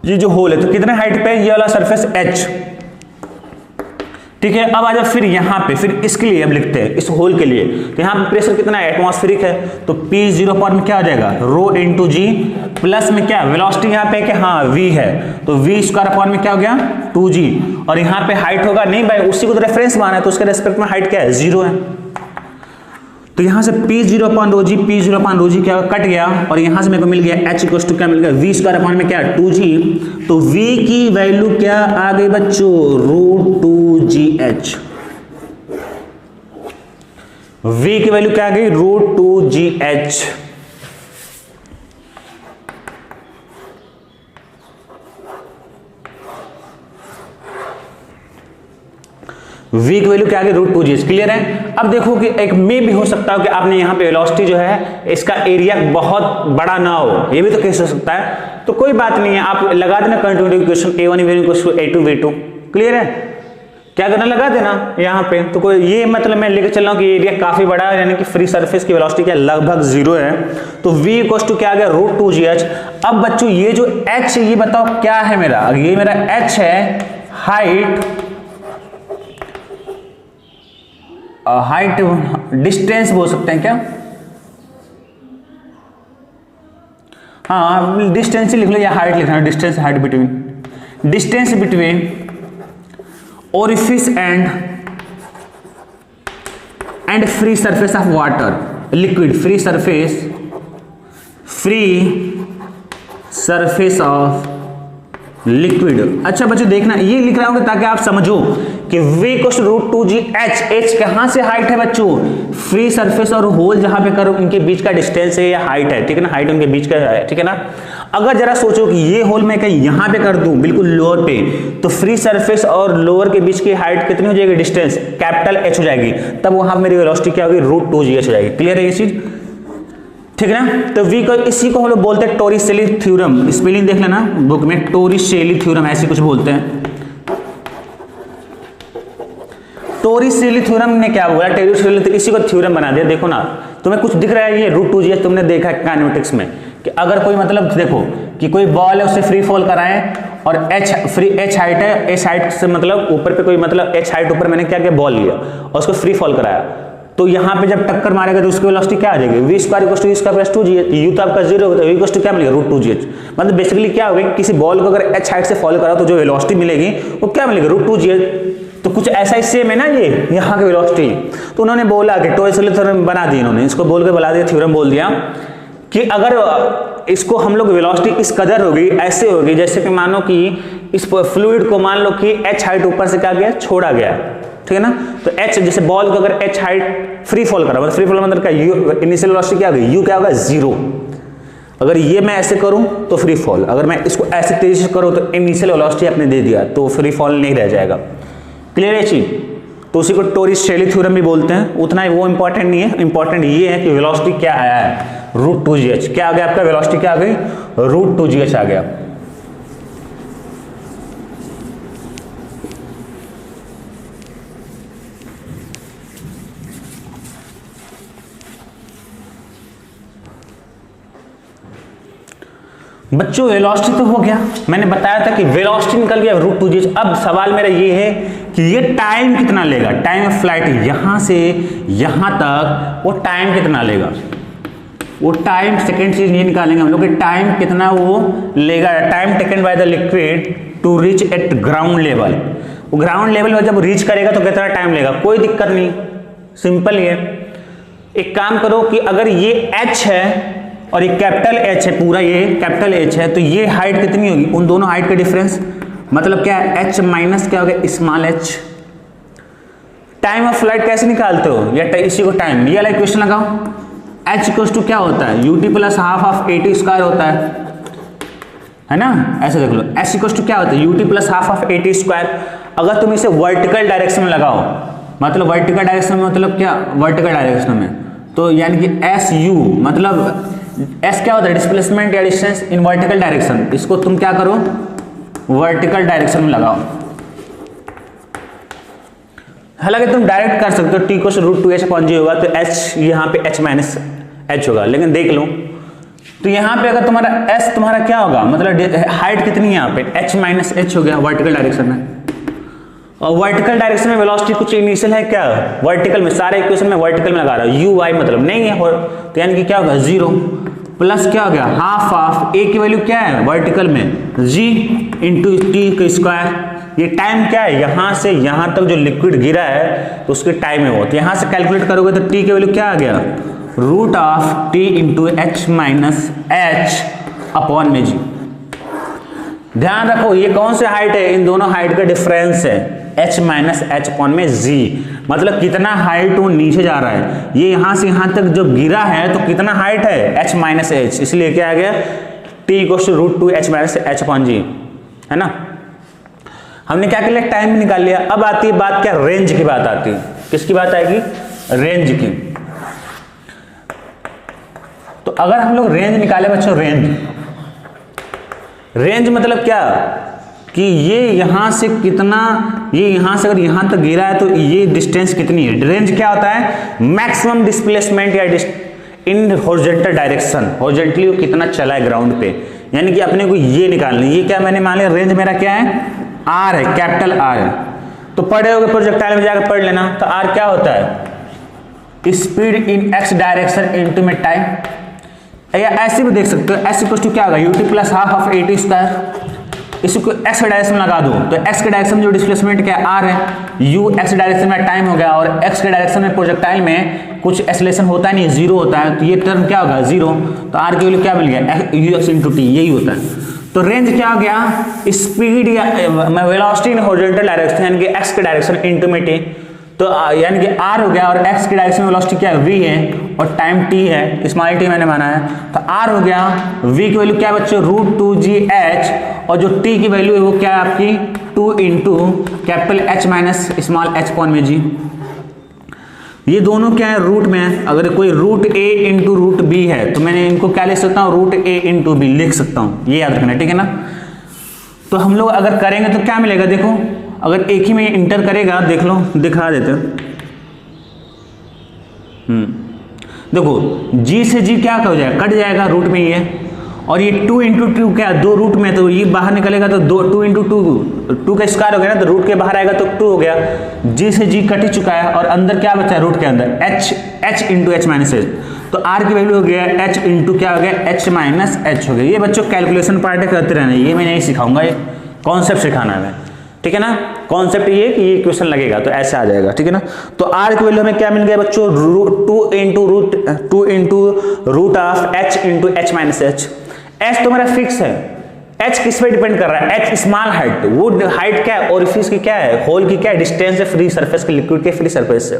ये जो होल है, तो कितने हाइट पे, ये वाला सरफेस h, ठीक है। अब आ जाओ फिर यहां पे, फिर इसके लिए अब लिखते हैं, इस होल के लिए, तो यहां पे प्रेशर कितना है, एटमॉस्फेरिक है, तो P0 पॉइंट में क्या हो जाएगा, रो इंटू जी, प्लस में क्या वेलोसिटी यहां पे कि हाँ v है, तो v स्क्वायर पॉइंट में क्या हो गया 2g, और यहां पे हाइट होगा, नहीं भाई उसी को तो रेफरेंस माना है, तो उसके रेस्पेक्ट में हाइट क्या है, जीरो है। तो यहां से P0 अपॉन रो जी, P0 अपॉन रो जी क्या कट गया, और यहां से मेरे को मिल गया h इक्वल टू क्या मिल गया, v स्क्वायर अपॉन में क्या 2g, तो v की वैल्यू क्या आ गई बच्चों, √2gh, v की वैल्यू क्या आ गई, √2gh। v की वैल्यू क्या आ गई, √2gh, क्लियर है। अब देखो कि एक में भी हो सकता है कि आपने यहाँ पे वेलोसिटी जो है इसका एरिया बहुत बड़ा ना हो, ये भी तो केस हो सकता है, तो कोई बात नहीं है, आप लगा देना continuity equation a1 a2 v2, clear है, क्या करना लगा देना यहाँ पे। तो कोई ये मतलब मैं लेकर चल रहा हूँ कि एरिया काफी बड़ा है, यानी कि फ्री सरफेस की वेलोसिटी क्या लगभग जीरो है, तो v इक्वल टू क्या आ गया, √2gh। अब बच्चों ये जो h ये बताओ क्या है मेरा, ये मेरा h है हाइट, हाइट डिस्टेंस बोल सकते हैं क्या, हाँ डिस्टेंस लिख लो या हाइट लिखना है, distance height between, distance between orifice and free surface of water, liquid, free surface of liquid. अच्छा बच्चों देखना, ये लिख रहा हूं ताकि आप समझो कि v equal to √2gh, h कहां से हाइट है बच्चों, फ्री सरफेस और होल जहां पे करो उनके बीच का डिस्टेंस है या हाइट है, ठीक है ना, हाइट उनके बीच का है, ठीक है ना। अगर जरा सोचो कि ये होल मैं कहीं यहां पे कर दूं बिल्कुल लोअर पे, तो फ्री सरफेस और लोअर के बीच की हाइट कितनी हो जाएगी, डिस्टेंस कैपिटल h हो जाएगी, तब वहां मेरी वेलोसिटी क्या होगी, √2gh हो जाएगी, क्लियर है ये चीज, ठीक है ना। तो v को, इसी को हम लोग बोलते हैं टोरिसेली थ्योरम, स्पेलिंग देख लेना बुक में, टोरिसेली थ्योरम ऐसे कुछ बोलते हैं। टोरिसेली थ्योरम ने क्या बोला, टोरिसेली, तो इसी को थ्योरम बना दिया। देखो ना तुम्हें कुछ दिख रहा है, ये √2gh तुमने देखा है काइनेमेटिक्स में, कि अगर कोई मतलब देखो कि कोई बॉल है उससे फ्री फॉल कराएं और एच हाइट है, एच हाइट से मतलब ऊपर पे कोई मतलब एच हाइट ऊपर मैंने क्या किया बॉल लिया और उसको फ्री फॉल कराया, तो यहाँ पे जब टक्कर मारेगा तो उसकी वेलोसिटी क्या आ जाएगी, v square equal to u square plus 2gh, u तो आपका 0 होता है, v इक्वल टू क्या मिलेगा √2gh। मतलब बेसिकली क्या होगा, किसी बॉल को अगर h हाइट से फॉल करा तो जो वेलोसिटी मिलेगी वो क्या मिलेगी √2gh। तो कुछ ऐसा ही सेम है ना ये यहाँ की वेलोसिटी। तो उन्होंने बोला कि टोरस-शेली थ्योरम बना दी, इन्होंने इसको बोल के बना दिया, थ्योरम बोल दिया कि अगर इसको हम लोग वेलोसिटी इस कदर होगी, ऐसे होगी जैसे कि मानो कि इस फ्लूइड को मान लो कि h हाइट ऊपर से क्या गया छोड़ा गया, ठीक है ना। तो h जैसे बॉल को अगर h हाइट फ्री फॉल करा, मतलब फ्री फॉल मतलब क्या, इनिशियल वेलोसिटी क्या होगी, u क्या होगा 0। अगर ये मैं ऐसे करूं तो फ्री फॉल, अगर मैं इसको ऐसे तेजी से करूं तो इनिशियल वेलोसिटी आपने दे दिया तो फ्री फॉल नहीं रह जाएगा। क्लियर है चीज। तो उसी को टोरस-शेली थ्योरम भी बोलते हैं। उतना ही वो इंपॉर्टेंट नहीं है, इंपॉर्टेंट ये है कि वेलोसिटी क्या आया है √2gh। क्या आ गया आपका, वेलोसिटी क्या आ गई √2gh आ गया। बच्चों वेलोसिटी तो हो गया, मैंने बताया था कि वेलोसिटी निकल गया √2gh। अब सवाल मेरा ये है कि ये टाइम कितना लेगा, टाइम ऑफ फ्लाइट यहां से यहां तक वो टाइम कितना लेगा, वो टाइम सेकेंड चीज ये निकालेंगे हम लोग कि टाइम कितना वो लेगा, time taken by the liquid to reach at ground level. वो ग्राउंड लेवल पर जब रीच करेगा तो कितना टाइम लेगा, कोई दिक्कत नहीं, सिंपल ही है। एक काम करो कि अगर ये h है और ये कैपिटल H है, पूरा ये कैपिटल H है, तो ये हाइट कितनी होगी, उन दोनों हाइट का डिफरेंस मतलब क्या है h माइनस क्या होगा small h। Time of flight कैसे निकालते हो, या इसी को टाइम, ये वाला इक्वेशन लगाओ, h इक्वल्स टू क्या होता है ut plus half of at square होता है ना, ऐसे देख लो, h इक्वल्स टू क्या होता है ut plus half of at square. अगर तुम इसे वर्टिकल डायरेक्शन में लगाओ, मतलब वर्टिकल डायरेक्शन में मतलब क्या, वर्टिकल डायरेक्शन में तो यानी कि su मतलब s क्या होता है डिस्प्लेसमेंट या डिस्टेंस इन वर्टिकल डायरेक्शन, इसको तुम क्या करो वर्टिकल डायरेक्शन में लगाओ। हालांकि तुम डायरेक्ट कर सकते हो, t को √2h/g होगा तो h यहाँ पे h माइनस h होगा, लेकिन देख लो तो यहाँ पे अगर तुम्हारा s तुम्हारा क्या होगा, मतलब हाइट कितनी है यहाँ पे h माइनस h हो गया वर्टिकल डायरेक्शन में। और वर्टिकल डायरेक्शन में वेलोसिटी कुछ इनिशियल है क्या, वर्टिकल में सारे इक्वेशन में वर्टिकल में लगा रहा हूं, u y मतलब नहीं है, तो यानी कि क्या होगा 0 प्लस क्या हो गया हाफ ऑफ a की वैल्यू क्या है वर्टिकल में g इंटू टी का स्क्वायर। ये टाइम क्या है, यहां से यहां तक जो लिक्विड गिरा है तो उसकी टाइम है वो, तो यहां से कैलकुलेट करोगे तो t की वैल्यू क्या आ गया root of t into H minus H upon में g। ध्यान रखो ये कौन से हाइट है, इन दोनों हाइट का डिफरेंस है h माइनस एच अपॉन में g, मतलब कितना हाइट वो नीचे जा रहा है, ये यहां से यहां तक जो गिरा है तो कितना हाइट है h माइनस एच, इसलिए क्या आ गया t equals to √2h minus H upon g, है ना। हमने क्या कर लिया, टाइम निकाल लिया। अब आती है बात क्या, रेंज की बात आती है। किसकी बात आएगी, रेंज की। तो अगर हम लोग रेंज निकाले बच्चों, रेंज मतलब क्या कि ये यहां से कितना, ये यहां से अगर यहां तक गिरा है तो ये डिस्टेंस कितनी है। रेंज क्या होता है, मैक्सिमम डिस्प्लेसमेंट या इन हॉरिजॉन्टल डायरेक्शन, हॉरिजॉन्टली वो कितना चला है ग्राउंड पे, यानी कि अपने को ये निकालना। ये क्या मैंने मान लिया रेंज मेरा क्या है r है, कैपिटल R है। तो पढ़े होगे प्रोजेक्टाइल में जाकर पढ़ लेना, तो r क्या होता है speed in x direction into में टाइम, या ऐसे भी देख सकते हो s इक्वल टू क्या होगा ut plus half of at square. इसको x के डायरेक्शन में लगा दो तो x के डायरेक्शन में जो डिस्प्लेसमेंट क्या r है, u x डायरेक्शन में टाइम हो गया, और x के डायरेक्शन में प्रोजेक्टाइल में कुछ एक्सेलरेशन होता है नहीं, जीरो होता है, तो ये टर्म क्या होगा जीरो, तो r की वैल्यू क्या मिल गया ux इंटू टी, यही होता है। तो रेंज क्या हो गया, स्पीड या वेलोसिटी इन हॉरिजॉन्टल डायरेक्शन यानी कि x के डायरेक्शन इनटू में t, तो यानी कि r हो गया, और x की डायरेक्शन में वेलोसिटी क्या है v है, और टाइम t है, स्मॉल t मैंने माना है, तो r हो गया, v की वैल्यू क्या है बच्चों √2gh, और जो t की वैल्यू है वो क्या है आपकी 2 into capital h minus small h upon में g। ये दोनों क्या है रूट में है, अगर कोई √a इंटू √b है तो मैंने इनको क्या लिख सकता हूँ √a इंटू b लिख सकता हूँ, ये याद रखना, ठीक है ना। तो हम लोग अगर करेंगे तो क्या मिलेगा, देखो अगर एक ही में इंटर करेगा, देख लो दिखा देते हैं, देखो g से g क्या हो जाएगा, कट जाएगा, रूट में ही है, और ये 2 इंटू टू क्या, 2 रूट में, तो ये बाहर निकलेगा तो 2 इंटू टू का स्क्वायर हो गया ना, तो रूट के बाहर आएगा तो 2 हो गया, जी से जी कट ही चुका है, और अंदर क्या बचा है रूट के अंदर, h into H minus H, तो r की वैल्यू हो गया h इंटू क्या हो गया, h माइनस एच हो गया। ये बच्चों कैलकुलेशन पार्ट करते रहना, ये मैं नहीं सिखाऊंगा, ये कॉन्सेप्ट सिखाना है, ठीक है ना। कॉन्सेप्ट ये कि ये क्वेश्चन लगेगा तो ऐसे आ जाएगा, ठीक है ना। तो r की वैल्यू हमें क्या मिल गया बच्चों, 2 into root of h into H minus H. h तो मेरा फिक्स है, h किस पे डिपेंड कर रहा है, h स्मॉल हाइट, वो हाइट क्या है, ओरिफिस की क्या है, होल की क्या है, डिस्टेंस है फ्री सरफेस के, लिक्विड के फ्री सरफेस से।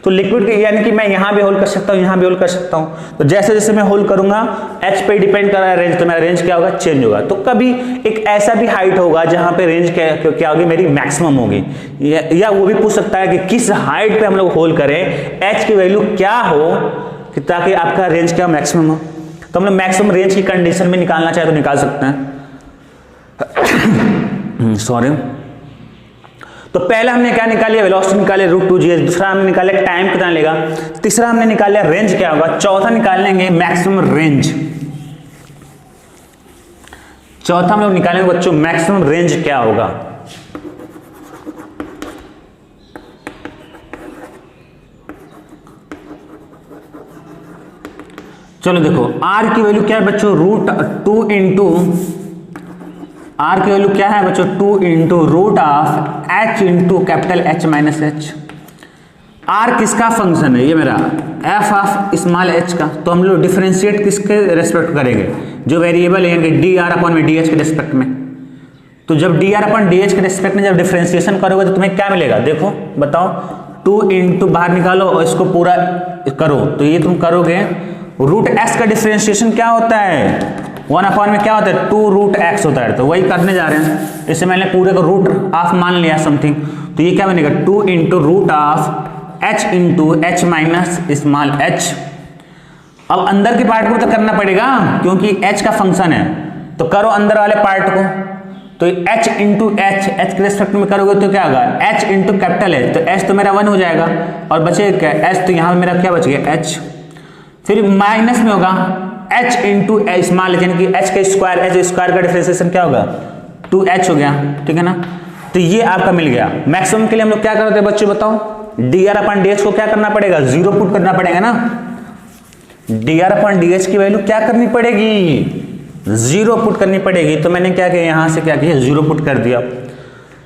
तो लिक्विड के यानी कि मैं यहां भी होल कर सकता हूं, यहां भी होल कर सकता हूं, तो जैसे जैसे मैं होल करूंगा h पे डिपेंड कर रहा है रेंज, तो मेरा रेंज क्या होगा, चेंज होगा। तो कभी एक ऐसा भी हाइट होगा जहां पे रेंज क्या होगी, मेरी मैक्सिमम होगी, या वो भी पूछ सकता है कि किस हाइट पे हम लोग होल करें, h की वैल्यू क्या हो कि ताकि आपका रेंज क्या मैक्सिमम हो। तो हम लोग मैक्सिमम रेंज की कंडीशन में निकालना चाहे तो निकाल सकते हैं। सॉरी, तो पहला हमने क्या निकालिया, वेलोसिटी निकाले √2gh, दूसरा हमने निकाला टाइम कितना लेगा, तीसरा हमने निकाला रेंज क्या होगा, चौथा निकाल लेंगे मैक्सिमम रेंज, चौथा हम लोग निकालेंगे बच्चों मैक्सिमम रेंज क्या होगा। चलो देखो r की वैल्यू क्या है बच्चों, √2 इंटू r की वैल्यू क्या है बच्चों, 2 into root of h into capital H minus H. r किसका फंक्शन है, ये मेरा f ऑफ स्मॉल h का, तो हम लोग डिफरेंशिएट किसके रेस्पेक्ट करेंगे, जो वेरिएबल है यानी dr अपॉन में dh के रेस्पेक्ट में। तो जब dr अपॉन dh के रेस्पेक्ट में जब डिफरेंशिएशन करोगे तो तुम्हें क्या मिलेगा, देखो बताओ, 2 इंटू बाहर निकालो और इसको पूरा करो, तो ये तुम करोगे, रूट s का डिफरेंशिएशन क्या होता है, 1 अपॉन में क्या होता है, 2 रूट x होता है, तो वही करने जा रहे हैं। इससे मैंने पूरे को रूट ऑफ मान लिया समथिंग, तो ये क्या बनेगा, 2 into root of h into H minus small h। अब अंदर के पार्ट को तो करना पड़ेगा क्योंकि h का फंक्शन है, तो करो अंदर वाले पार्ट को, तो h इंटू एच, h के रेस्पेक्ट में करोगे तो क्या होगा, h इंटू कैपिटल H, तो h तो मेरा 1 हो जाएगा, और बचेगा क्या h, तो यहाँ मेरा क्या बच गया h, फिर माइनस में होगा h इंटू स्मॉल h, यानी कि h का स्क्वायर, h स्क्वायर का डिफरेंशिएशन क्या होगा, 2h हो गया, ठीक है ना। तो ये आपका मिल गया। मैक्सिमम के लिए हम लोग क्या करते हैं बच्चों बताओ, dr अपॉन dh को क्या करना पड़ेगा, 0 पुट करना पड़ेगा ना, dr अपॉन dh की वैल्यू क्या करनी पड़ेगी, 0 पुट करनी पड़ेगी। तो मैंने क्या किया, यहां से क्या किया, 0 पुट कर दिया,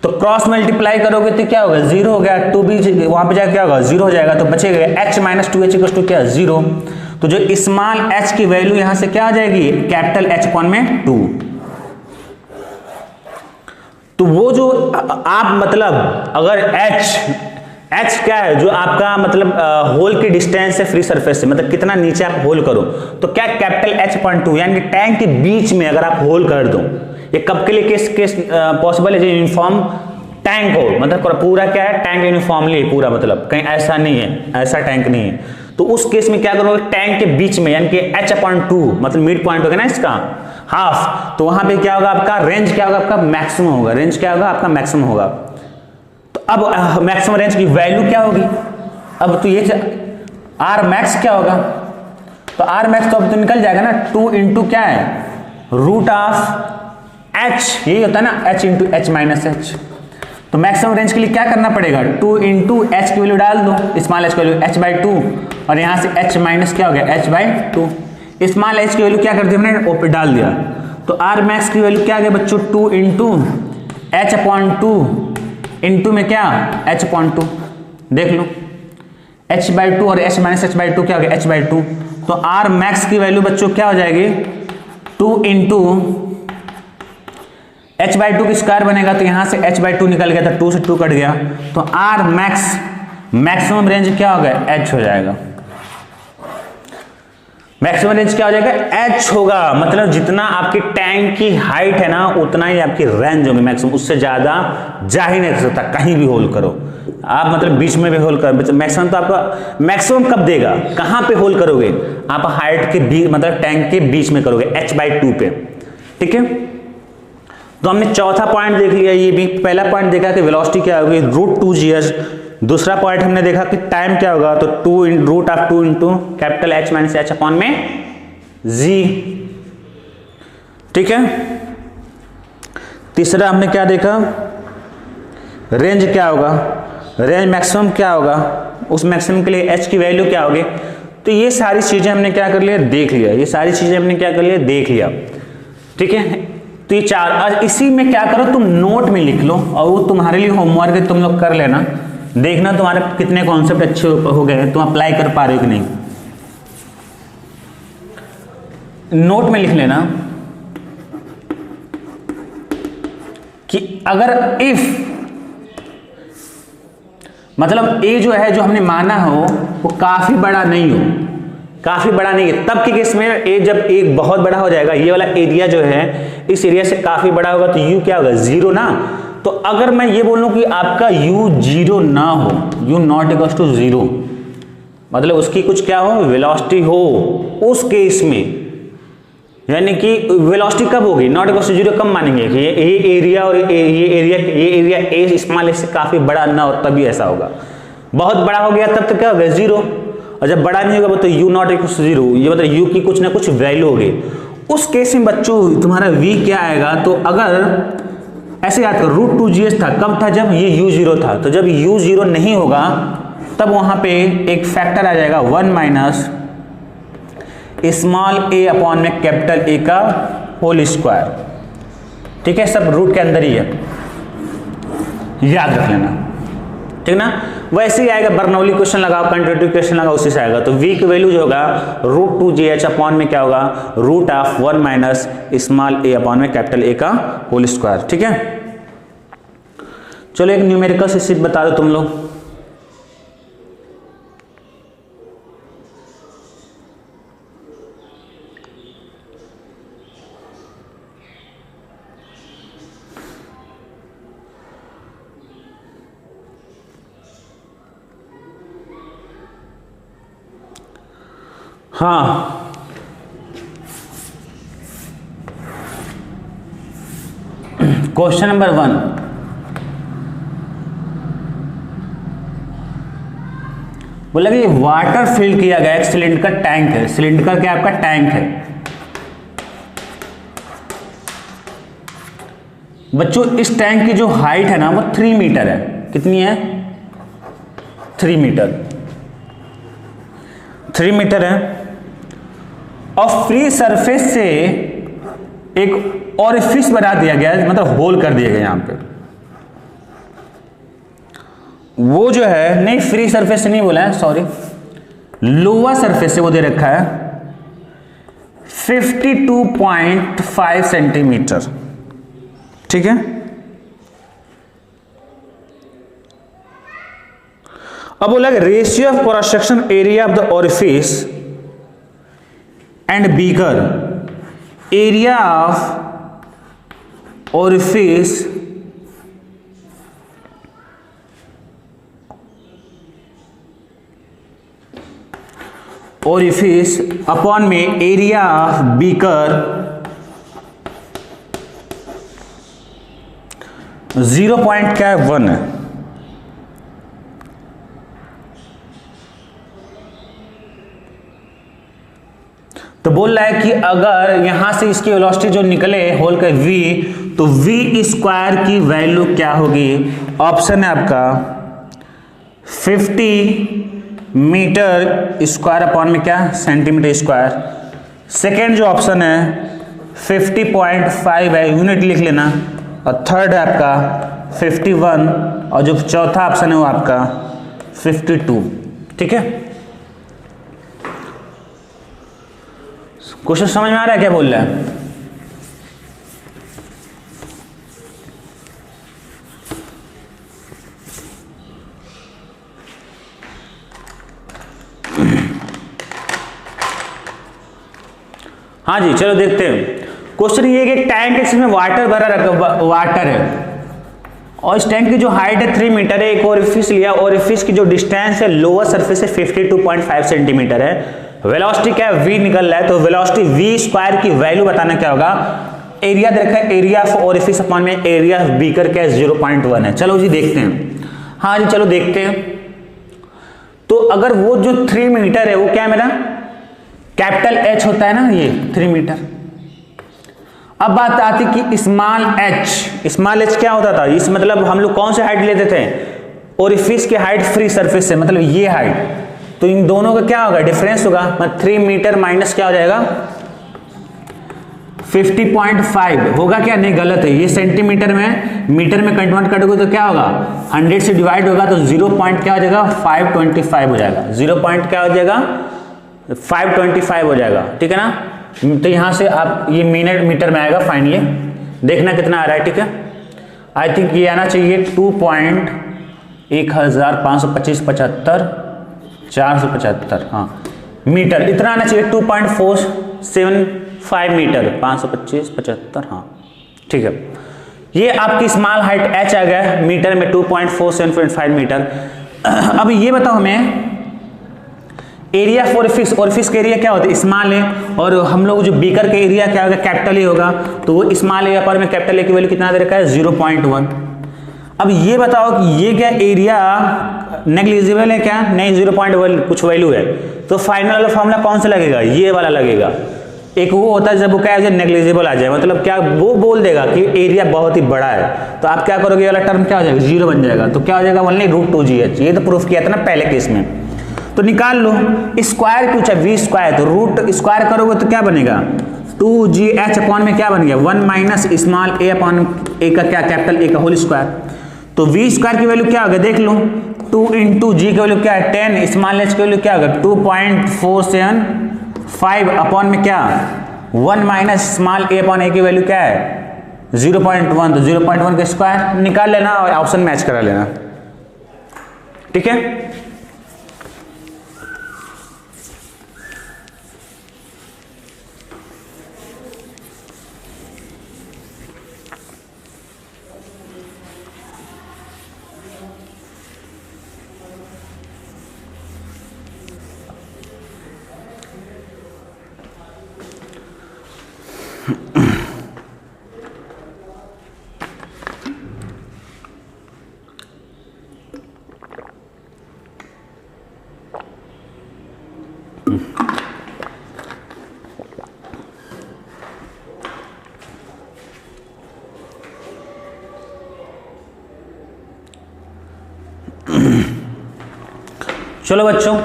तो क्रॉस मल्टीप्लाई करोगे तो क्या होगा, 0 हो गया, 2b वहां पे जाकर क्या होगा, 0 हो जाएगा, तो बचेगा h minus 2h equal to क्या, 0। तो जो स्मॉल h की वैल्यू यहां से क्या आ जाएगी, कैपिटल H अपॉन में 2। तो वो जो आप मतलब अगर h क्या है, जो आपका मतलब होल की डिस्टेंस है फ्री सरफेस से, मतलब कितना नीचे आप होल करो, तो क्या कैपिटल H अपॉन 2, यानी कि टैंक के बीच में अगर आप होल कर दो, ये कब के लिए केस पॉसिबल है, जो यूनिफॉर्म टैंक हो, मतलब पूरा क्या है, टैंक यूनिफॉर्मली पूरा, मतलब कहीं ऐसा नहीं है, ऐसा टैंक नहीं है, तो उस केस में क्या करोगे, टैंक के बीच में यानी कि h अपॉन 2, मतलब मिड पॉइंट होगा ना इसका हाफ, तो वहां पे क्या होगा आपका, रेंज क्या होगा आपका, मैक्सिमम होगा, रेंज क्या होगा आपका, मैक्सिमम होगा। तो अब मैक्सिमम रेंज की वैल्यू क्या होगी, अब तो ये r मैक्स क्या होगा, तो r मैक्स तो अब तो निकल जाएगा ना, 2 इंटू क्या है, रूट ऑफ h, यही होता है ना, h into H minus H. तो मैक्सिमम रेंज के लिए क्या करना पड़ेगा, 2 इंटू एच की वैल्यू डाल दो, स्मॉल h की वैल्यू h बाई 2, और यहाँ से h माइनस क्या हो गया, h बाई 2। स्मॉल h की वैल्यू क्या कर दी हमने, ओ पे डाल दिया, तो r मैक्स की वैल्यू क्या आ गया बच्चों, 2 इंटू एच अपॉन 2 इंटू में क्या, h अपॉन 2, देख लो h बाई 2 और h माइनस h बाई 2 क्या हो गया, h बाई 2। तो r मैक्स की वैल्यू बच्चों क्या हो जाएगी, 2 इंटू h बाई 2 की स्क्वायर बनेगा, तो यहां से h बाई 2 निकल गया, तो 2 से 2 कट गया, तो r मैक्स मैक्सिमम रेंज क्या होगा, h हो जाएगा। मैक्सिमम रेंज क्या हो जाएगा, h होगा, मतलब जितना आपकी टैंक की हाइट है ना उतना ही आपकी रेंज होगी मैक्सिमम, उससे ज्यादा जा ही नहीं सकता, कहीं भी होल करो आप, मतलब बीच में भी होल करो, मैक्सिमम तो आपका मैक्सिमम कब देगा, कहां पे होल करोगे आप, हाइट के बीच, मतलब टैंक के बीच में करोगे h बाई 2 पे, ठीक है। तो हमने चौथा पॉइंट देख लिया, ये भी पहला पॉइंट देखा कि वेलोसिटी क्या होगी, √2gh, दूसरा पॉइंट हमने देखा कि टाइम क्या होगा, तो 2 root of 2 into capital H minus H upon में g, ठीक है। तीसरा हमने क्या देखा, रेंज क्या होगा, रेंज मैक्सिमम क्या होगा, उस मैक्सिमम के लिए एच की वैल्यू क्या होगी। तो ये सारी चीजें हमने क्या कर लिया, देख लिया, ये सारी चीजें हमने क्या कर लिया, देख लिया। ठीक है, तो ये चार, आज इसी में क्या करो तुम नोट में लिख लो और वो तुम्हारे लिए होमवर्क है, तुम लोग कर लेना, देखना तुम्हारे कितने कॉन्सेप्ट अच्छे हो गए, तुम अप्लाई कर पा रहे हो कि नहीं। नोट में लिख लेना कि अगर इफ मतलब ए जो है, जो हमने माना हो वो काफी बड़ा नहीं हो, काफी बड़ा नहीं है, तब के केस में ए जब एक बहुत बड़ा हो जाएगा, ये वाला एरिया जो है इस एरिया से काफी बड़ा होगा, तो यू क्या होगा, जीरो ना। तो अगर मैं ये बोलूं कि आपका यू जीरो ना हो, u not equal to zero, मतलब उसकी कुछ क्या हो, वेलोसिटी हो, उस केस में यानी कि वेलोसिटी कब होगी, नॉट इक्वल टू जीरो, कब मानेंगे कि ये एरिया और ये एरिया ए स्मॉल ए से काफी बड़ा ना हो, तभी ऐसा होगा। बहुत बड़ा हो गया तब तो क्या होगा, जीरो, और जब बड़ा नहीं होगा तो u not equal to zero, ये मतलब यू की कुछ ना कुछ वैल्यू होगी। उस केस में बच्चों तुम्हारा वी क्या आएगा, तो अगर ऐसे याद करो, √2gh था, कब था, जब ये u जीरो था, तो जब u जीरो नहीं होगा तब वहां पे एक फैक्टर आ जाएगा 1 माइनस स्मॉल a अपॉन में कैपिटल A का होल स्क्वायर। ठीक है, सब रूट के अंदर ही है, याद रख लेना, ठीक ना। वैसे ही आएगा, बर्नौली क्वेश्चन लगाओ, कंट्रीब्यूटिव क्वेश्चन लगाओ, उसी से आएगा। तो v की वैल्यू जो होगा √2gh अपॉन में क्या होगा, √1 माइनस स्मॉल a अपॉन में कैपिटल A का होल स्क्वायर। ठीक है, चलो एक न्यूमेरिकल से सिर्फ बता दो तुम लोग। हाँ, क्वेश्चन नंबर 1, बोला कि वाटर फिल किया गया एक सिलेंडर का टैंक है, सिलेंडर का क्या आपका टैंक है। बच्चों इस टैंक की जो हाइट है ना वो 3 मीटर है, कितनी है, 3 मीटर, 3 मीटर है। और फ्री सरफेस से एक ओरिफिस बना दिया गया है, मतलब होल कर दिया गया यहां पे। वो जो है, नहीं फ्री सरफेस से नहीं बोला है, सॉरी, लोअर सरफेस से वो दे रखा है 52.5 सेंटीमीटर। ठीक है, अब बोला ratio of cross section area of the orifice and beaker, area of orifice upon में एरिया ऑफ बीकर 0.1 है। तो बोल रहा है कि अगर यहां से इसकी वेलोसिटी जो निकले होल का v, तो v स्क्वायर की वैल्यू क्या होगी। ऑप्शन है आपका 50 मीटर स्क्वायर अपॉन में क्या, सेंटीमीटर स्क्वायर। सेकेंड जो ऑप्शन है 50.5 है, यूनिट लिख लेना। और थर्ड है आपका 51, और जो चौथा ऑप्शन है वो आपका 52। ठीक है, क्वेश्चन समझ में आ रहा है क्या बोल रहा है। हाँ जी, चलो देखते हैं। क्वेश्चन ये कि एक टैंक है जिसमें वाटर भरा रखा, वाटर है, और इस टैंक की जो हाइट है 3 मीटर है। एक ओरिफिस लिया, ओरिफिस की जो डिस्टेंस है लोअर सरफेस से 52.5 सेंटीमीटर है। वेलोसिटी क्या है, v निकल रहा है, तो वेलोसिटी v स्क्वायर की वैल्यू बताना क्या होगा। एरिया दे रखा है, एरिया ऑफ ओरिफिस अपॉन में एरिया ऑफ बीकर क्या है, 0.1 है। चलो जी देखते हैं। हाँ जी चलो देखते हैं। तो अगर वो जो 3 मीटर है वो क्या है मेरा, कैपिटल H होता है ना, ये 3 मीटर। अब बात आती कि स्मॉल एच, स्मॉल एच क्या होता था, इस मतलब हम लोग कौन से हाइट लेते थे, ओरिफिस की हाइट फ्री सरफेस से, मतलब ये हाइट, तो इन दोनों का क्या होगा, डिफरेंस होगा, मतलब 3 मीटर माइनस क्या हो जाएगा 50.5 होगा क्या, नहीं गलत है, ये सेंटीमीटर में मीटर में कन्वर्ट करोगे तो क्या होगा 100 से डिवाइड होगा तो 0 पॉइंट क्या हो जाएगा 525 हो जाएगा, 0 पॉइंट क्या हो जाएगा 525 हो जाएगा, ठीक है ना। तो यहां से आप ये मीटर में आएगा फाइनली, देखना कितना आ रहा है, ठीक है। आई थिंक ये आना चाहिए 2.1525 हाँ मीटर, इतना आना चाहिए 2.475 मीटर, 525 हाँ ठीक है। ये आपकी स्मॉल हाइट एच आ गया मीटर में 2.475 मीटर। अब ये बताओ हमें एरिया फॉर फिश, और फिश का एरिया क्या होता है स्मॉल है, और हम लोग जो बीकर का एरिया क्या होगा कैपिटल ए होगा, तो वो स्मॉल एरिया पर में कैपिटल ए की वैल्यू कितना दे रखा है 0.1। अब ये बताओ कि ये क्या एरिया नेग्लिजिबल है क्या, नहीं 0.1 कुछ वैल्यू है, तो फाइनल वाला फॉर्मूला कौन सा लगेगा, ये वाला लगेगा। एक वो होता है जब वो क्या है नेग्लिजिबल आ जाए, मतलब क्या वो बोल देगा कि एरिया बहुत ही बड़ा है, तो आप क्या करोगे, ये वाला टर्म क्या हो जाएगा 0 बन जाएगा, तो क्या हो जाएगा ओनली √2GH, ये तो प्रूफ किया था ना पहले केस में। तो निकाल लो, स्क्वायर पूछा वी स्क्वायर, तो रूट स्क्वायर करोगे तो क्या बनेगा 2GH अपॉन में क्या बन गया 1 माइनस स्मॉल ए अपॉन ए का क्या कैपिटल ए का होल स्क्वायर, तो वी स्क्वायर की वैल्यू क्या होगा देख लो, 2 इंटू जी की वैल्यू क्या है 10, स्मॉल एच की वैल्यू क्या होगा 2.475 अपॉन में क्या 1 माइनस स्मॉल ए अपॉन ए की वैल्यू क्या है 0.1, तो 0.1 का स्क्वायर निकाल लेना और ऑप्शन मैच करा लेना, ठीक है। चलो बच्चों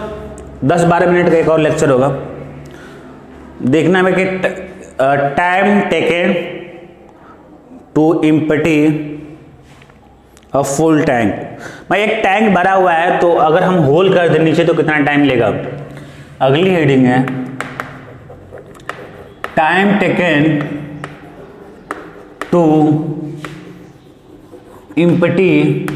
10-12 मिनट का एक और लेक्चर होगा, देखना है कि time taken to empty a full tank. भाई एक टैंक भरा हुआ है तो अगर हम होल कर दें नीचे तो कितना टाइम लेगा। अगली हेडिंग है टाइम टेकन टू एम्प्टी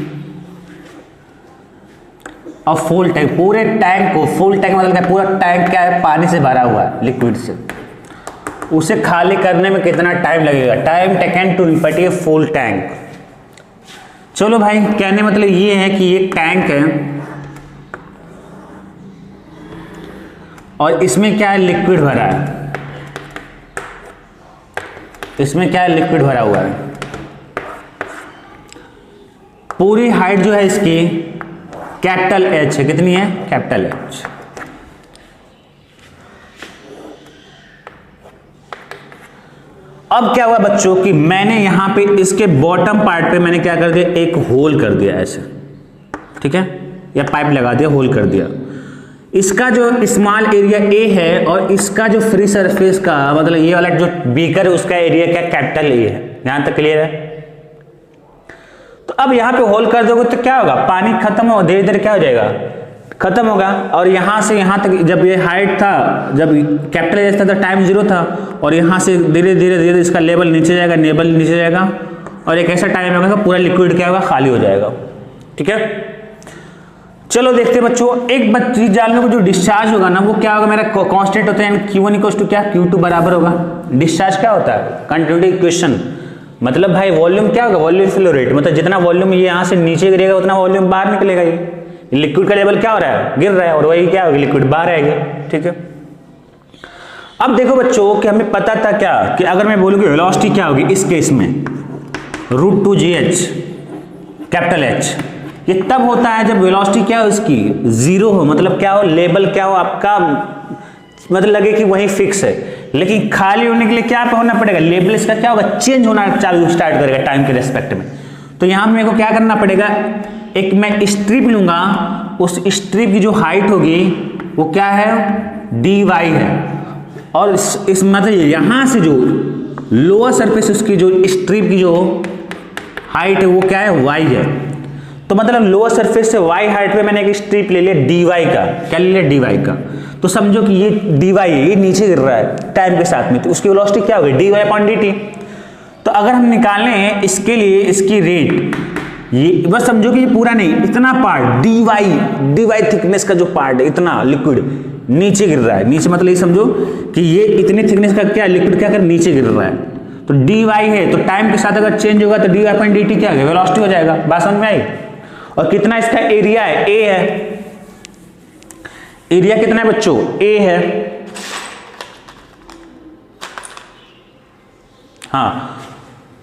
अब फुल टैंक, पूरे टैंक को, फुल टैंक मतलब क्या, पूरा टैंक क्या है पानी से भरा हुआ है लिक्विड से, उसे खाली करने में कितना टाइम लगेगा। Time taken to empty a full tank. चलो भाई कहने मतलब ये है कि ये टैंक है और इसमें क्या है लिक्विड भरा है, इसमें क्या है लिक्विड भरा हुआ है। पूरी हाइट जो है इसकी कैपिटल एच है, कितनी है कैपिटल एच। अब क्या हुआ बच्चों कि मैंने यहां पे इसके बॉटम पार्ट पे मैंने क्या कर दिया एक होल कर दिया ऐसे, ठीक है, या पाइप लगा दिया होल कर दिया। इसका जो स्मॉल एरिया ए है और इसका जो फ्री सरफेस का मतलब ये वाला जो बीकर है उसका एरिया क्या कैपिटल ए है। यहां तक क्लियर है। तो अब यहां पे होल कर दोगे तो क्या होगा, पानी खत्म हो धीरे धीरे क्या हो जाएगा खत्म होगा। और यहां से यहां तक जब ये हाइट था, जब कैपिटल एच था तो टाइम 0 था, और यहां से धीरे धीरे धीरे इसका लेवल नीचे जाएगा, लेवल नीचे जाएगा, और एक ऐसा टाइम होगा पूरा लिक्विड क्या होगा खाली हो जाएगा, ठीक है। चलो देखते हैं बच्चों, एक चीज जान लो, जो डिस्चार्ज होगा ना वो क्या होगा, मेरा कांस्टेंट होता है Q1 इक्वल टू क्या Q2 बराबर होगा। डिस्चार्ज क्या होता है कंटिन्यूटी इक्वेशन, मतलब भाई वॉल्यूम क्या होगा वॉल्यूम फ्लो रेट, मतलब जितना वॉल्यूम ये यहाँ से नीचे गिरेगा उतना वॉल्यूम बाहर निकलेगा। ये लिक्विड का लेवल क्या हो रहा है गिर रहा है, और वही क्या होगा लिक्विड बाहर आएगा, ठीक है। अब देखो बच्चों कि हमें पता था क्या कि अगर मैं बोलूँ कि वेलोसिटी क्या होगी इस केस में √2GH कैपिटल एच, ये तब होता है जब वेलोसिटी क्या हो इसकी 0 हो, मतलब क्या हो लेवल क्या हो आपका, मतलब लगे कि वही फिक्स है। लेकिन खाली होने के लिए क्या होना पड़ेगा, लेवल इसका क्या होगा, चेंज होना चालू स्टार्ट करेगा टाइम के रेस्पेक्ट में। तो यहां मेरे को क्या करना पड़ेगा, एक मैं स्ट्रिप लूंगा, उस स्ट्रिप की जो हाइट होगी वो क्या है, dy है, और इस मतलब यहां से जो लोअर सरफेस उसकी जो स्ट्रिप की जो हाइट है वो क्या है, y है। तो मतलब लोअर सरफेस से y हाइट पे मैंने एक स्ट्रिप ले लिया dy का, क्या ले लिया, dy का। तो समझो कि ये dy है, ये नीचे गिर रहा है टाइम के साथ में, तो उसकी वेलोसिटी क्या होगी, dy/dt। तो अगर हम निकालें इसके लिए इसकी रेट, ये बस समझो कि ये पूरा नहीं, इतना पार्ट dy थिकनेस का जो पार्ट है, इतना लिक्विड नीचे गिर रहा है, नीचे मतलब ये समझो कि ये इतनी थिकनेस का क्या लिक्विड क्या कर नीचे गिर रहा है, तो dy है, तो टाइम के साथ अगर चेंज होगा तो dy/dt क्या होगा, वेलोसिटी हो जाएगा। बात समझ में आई। और कितना इसका एरिया है, a है, एरिया कितना है बच्चों, a है, हाँ,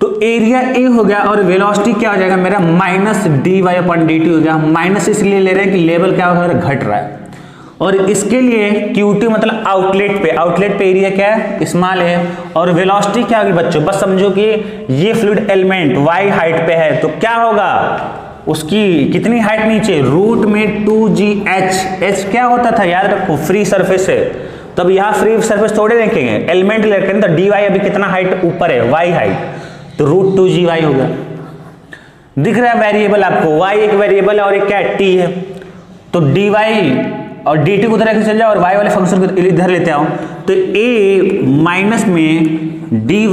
तो एरिया a हो गया और वेलोसिटी क्या हो जाएगा मेरा, -dy/dt हो गया। माइनस इसलिए ले रहे हैं कि लेवल क्या हो रहा है, घट रहा है। और इसके लिए Q2 मतलब आउटलेट पे एरिया क्या है, स्मॉल है, और वेलोसिटी क्या होगी बच्चों, बस समझो कि ये फ्लूइड एलिमेंट y हाइट पे है, तो क्या होगा, उसकी कितनी हाइट नीचे, रूट में 2gh, h क्या होता था याद रखो, फ्री सरफेस है, तब यहाँ फ्री सरफेस थोड़े देखेंगे, एलिमेंट लेकर, तो dy अभी कितना हाइट ऊपर है, y हाइट, तो रूट 2gy हो गया। दिख रहा है वेरिएबल आपको, y एक वेरिएबल है और एक क्या है, t है, तो dy और dt को उधर चल जाओ और y वाले फंक्शन को इधर लेते आओ, तो a माइनस में dy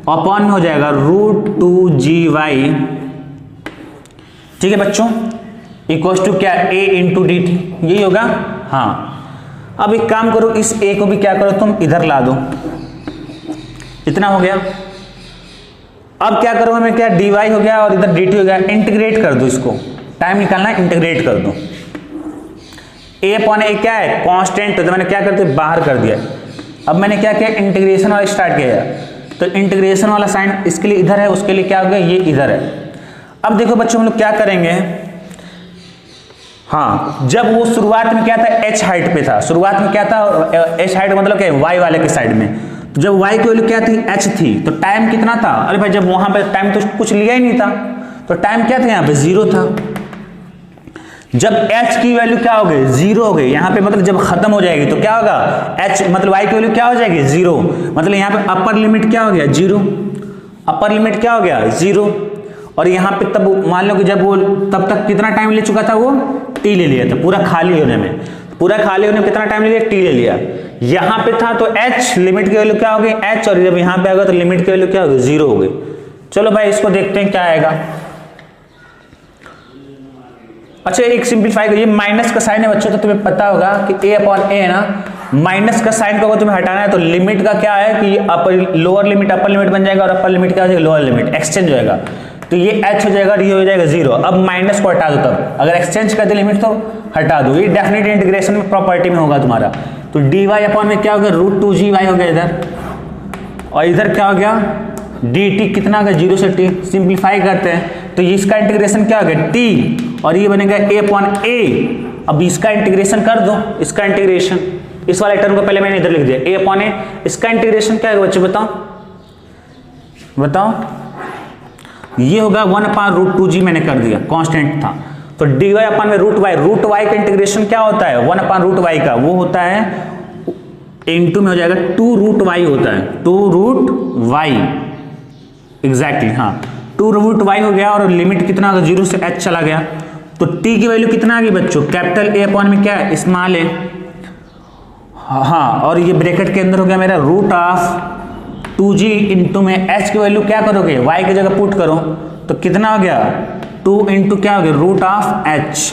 अपॉन में हो जाएगा रूट 2gy, ठीक है बच्चों, इक्वल्स टू क्या, a इंटू dt, यही होगा। हाँ, अब एक काम करो, इस a को भी क्या करो तुम इधर ला दो, इतना हो गया। अब क्या करो हमें, क्या dy हो गया और इधर dt हो गया, इंटीग्रेट कर दो इसको, टाइम निकालना है, इंटीग्रेट कर दो। a/a क्या है, कांस्टेंट, तो मैंने क्या कर दिया, बाहर कर दिया। अब मैंने क्या किया, इंटीग्रेशन वाला स्टार्ट किया, तो इंटीग्रेशन वाला साइन इसके लिए इधर है, उसके लिए क्या हो गया, ये इधर है। अब देखो बच्चों हम लोग क्या करेंगे, हाँ, जब वो शुरुआत में क्या था, h हाइट पे था, शुरुआत में क्या था, h हाइट मतलब क्या, y वाले के साइड में, तो जब y की वैल्यू क्या थी, h थी, तो टाइम कितना था, अरे भाई जब वहां पे टाइम तो कुछ लिया ही नहीं था, तो टाइम क्या था, यहाँ पे 0 था। जब h की वैल्यू क्या हो गई, 0 हो गई, यहाँ पे मतलब जब खत्म हो जाएगी तो क्या होगा, h मतलब y की वैल्यू क्या हो जाएगी, 0, मतलब यहाँ पे अपर लिमिट क्या हो गया, 0, अपर लिमिट क्या हो गया, 0। और यहाँ पे तब मान लो कि जब वो तब तक कितना टाइम ले चुका था, वो t ले लिया था, पूरा खाली होने में, पूरा खाली होने में कितना टाइम ले लिया, t ले लिया। यहाँ पे था तो h लिमिट की वैल्यू क्या हो गई, h, और जब यहाँ पे आएगा तो लिमिट की वैल्यू क्या हो गई, 0 हो गई। चलो भाई इसको देखते हैं क्या आएगा। अच्छा एक सिंपलीफाई करिए, माइनस का साइन है बच्चों, तो तुम्हें पता होगा कि a/a है ना, माइनस का साइन को अगर तुम्हें हटाना है तो लिमिट का क्या है कि upper lower limit upper limit बन जाएगा, और अपर लिमिट क्या हो जाएगा, लोअर लिमिट, एक्सचेंज होएगा, तो ये h हो जाएगा और ये हो जाएगा 0। अब माइनस को हटा दो, तब अगर एक्सचेंज कर दे लिमिट तो हटा दो, ये डेफिनेट इंटीग्रेशन में प्रॉपर्टी में होगा तुम्हारा। तो dy/ में क्या हो गया, रूट 2gy हो गया इधर, और इधर क्या हो गया, dt कितना होगा, 0 से t, सिंप्लीफाई करते हैं तो इसका इंटीग्रेशन क्या हो गया, t, और ये बनेगा a/a। अब इसका इंटीग्रेशन कर दो, इसका इंटीग्रेशन, इस वाले टर्म को पहले मैंने इधर लिख दिया, a/a, इसका इंटीग्रेशन क्या है बच्चों, बताओ, ये होगा 1/√2g, मैंने कर दिया, कांस्टेंट था, तो dy/ में रूट y का इंटीग्रेशन क्या होता है, 1/√y का, वो होता है इनटू में हो जाएगा 2√y होता है, 2√y एग्जैक्टली, हाँ 2√y हो गया, और लिमिट कितना होगा, 0 से h चला गया, तो t की वैल्यू कितना आ गई बच्चों, कैपिटल A/ में क्या है, स्मॉल है, हाँ, और ये ब्रैकेट के अंदर हो गया मेरा रूट ऑफ 2g इंटू में h की वैल्यू क्या करोगे, y की जगह पुट करो, तो कितना हो गया, 2 इंटू क्या हो गया, रूट ऑफ h,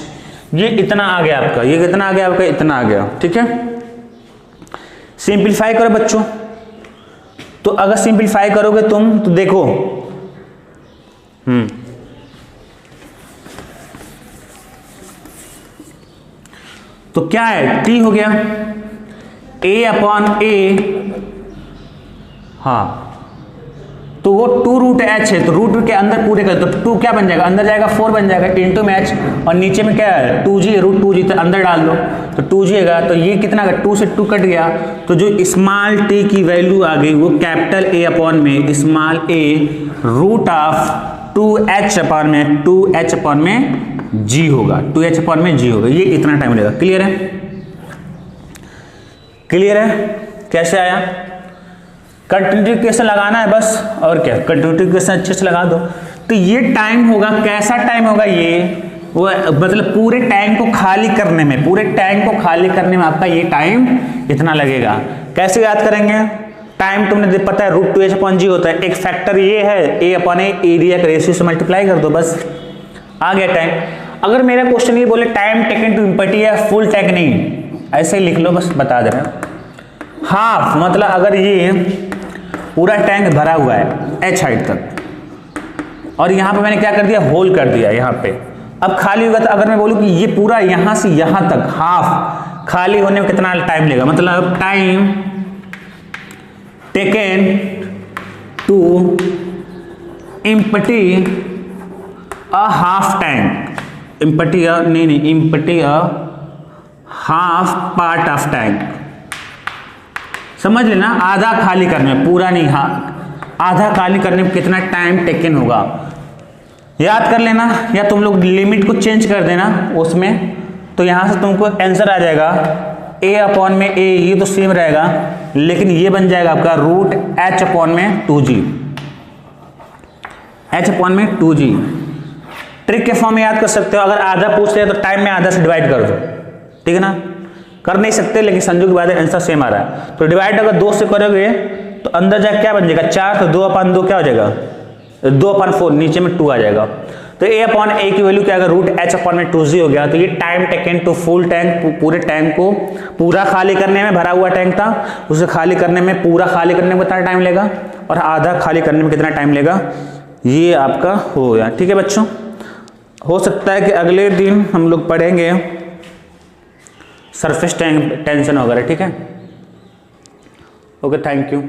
ये इतना आ गया आपका, ये कितना आ गया आपका, इतना आ गया, ठीक है। सिंपलीफाई करो बच्चों, तो अगर सिंपलीफाई करोगे तुम तो देखो, तो क्या है, t हो गया a/a, हाँ, तो वो 2√h है, तो रूट के अंदर पूरे कर, तो 2 क्या बन जाएगा, अंदर जाएगा 4 बन जाएगा, इंटू में h, और नीचे में क्या है 2g, √2g, तो अंदर डाल दो, तो 2g आएगा। तो ये कितना आएगा, 2 से 2 कट गया, तो जो स्मॉल t की वैल्यू आ गई वो कैपिटल A अपॉन में small a root of 2h upon में g होगा, 2h अपॉन में g होगा। ये इतना टाइम लगेगा। क्लियर है? क्लियर है? कैसे आया? कंटिन्यूटी इक्वेशन लगाना है बस, और क्या, कंटिन्यूटी इक्वेशन अच्छे से लगा दो। तो ये टाइम होगा, कैसा टाइम होगा ये, वो मतलब पूरे टैंक को खाली करने में, पूरे टैंक को खाली करने में आपका ये टाइम इतना लगेगा। कैसे याद करेंगे? टाइम तुमने पता है रूट 2h अपॉन g होता है, एक फैक्टर ये है a अपॉन एरिया का रेशियो से मल्टीप्लाई कर दो, बस आ गया टाइम। अगर मेरा क्वेश्चन ये बोले टाइम टेकन टू एम्प्टी है फुल टैंक, नहीं ऐसे ही लिख लो, बस बता दे रहे हैं। हाफ मतलब अगर ये पूरा टैंक भरा हुआ है h हाइट तक, और यहाँ पे मैंने क्या कर दिया, होल कर दिया यहाँ पे, अब खाली होगा। तो अगर मैं बोलूँ कि ये पूरा यहाँ से यहाँ तक हाफ खाली होने में कितना टाइम लेगा, मतलब time taken to empty a half tank, empty a half part of tank, समझ लेना। आधा खाली करने में, पूरा नहीं, हाँ आधा खाली करने में कितना टाइम टेकन होगा याद कर लेना, या तुम लोग लिमिट को चेंज कर देना उसमें, तो यहां से तुमको आंसर आ जाएगा a अपॉन में a, ये तो सेम रहेगा, लेकिन ये बन जाएगा आपका रूट h अपॉन में 2g, h अपॉन में 2g। ट्रिक के फॉर्म में याद कर सकते हो। अगर आधा पूछ रहे तो टाइम में आधा से डिवाइड कर दो, ठीक है ना। कर नहीं सकते, लेकिन संजोग के बाद आंसर सेम आ रहा है। तो डिवाइड अगर 2 से करोगे तो अंदर जाके क्या बन जाएगा 4, तो 2 अपॉन 2 क्या हो जाएगा 2 अपॉन 4, नीचे में 2 आ जाएगा। तो a अपॉन a की वैल्यू क्या, अगर रूट h अपॉन में 2g हो गया। तो ये time taken to full tank, पूरे टैंक को पूरा खाली करने में, भरा हुआ टैंक था उसे खाली करने में, पूरा खाली करने में कितना टाइम लेगा, और आधा खाली करने में कितना टाइम लेगा, ये आपका हो गया। ठीक है बच्चों, हो सकता है कि अगले दिन हम लोग पढ़ेंगे सरफेस टेंशन वगैरह। ठीक है, ओके, थैंक यू।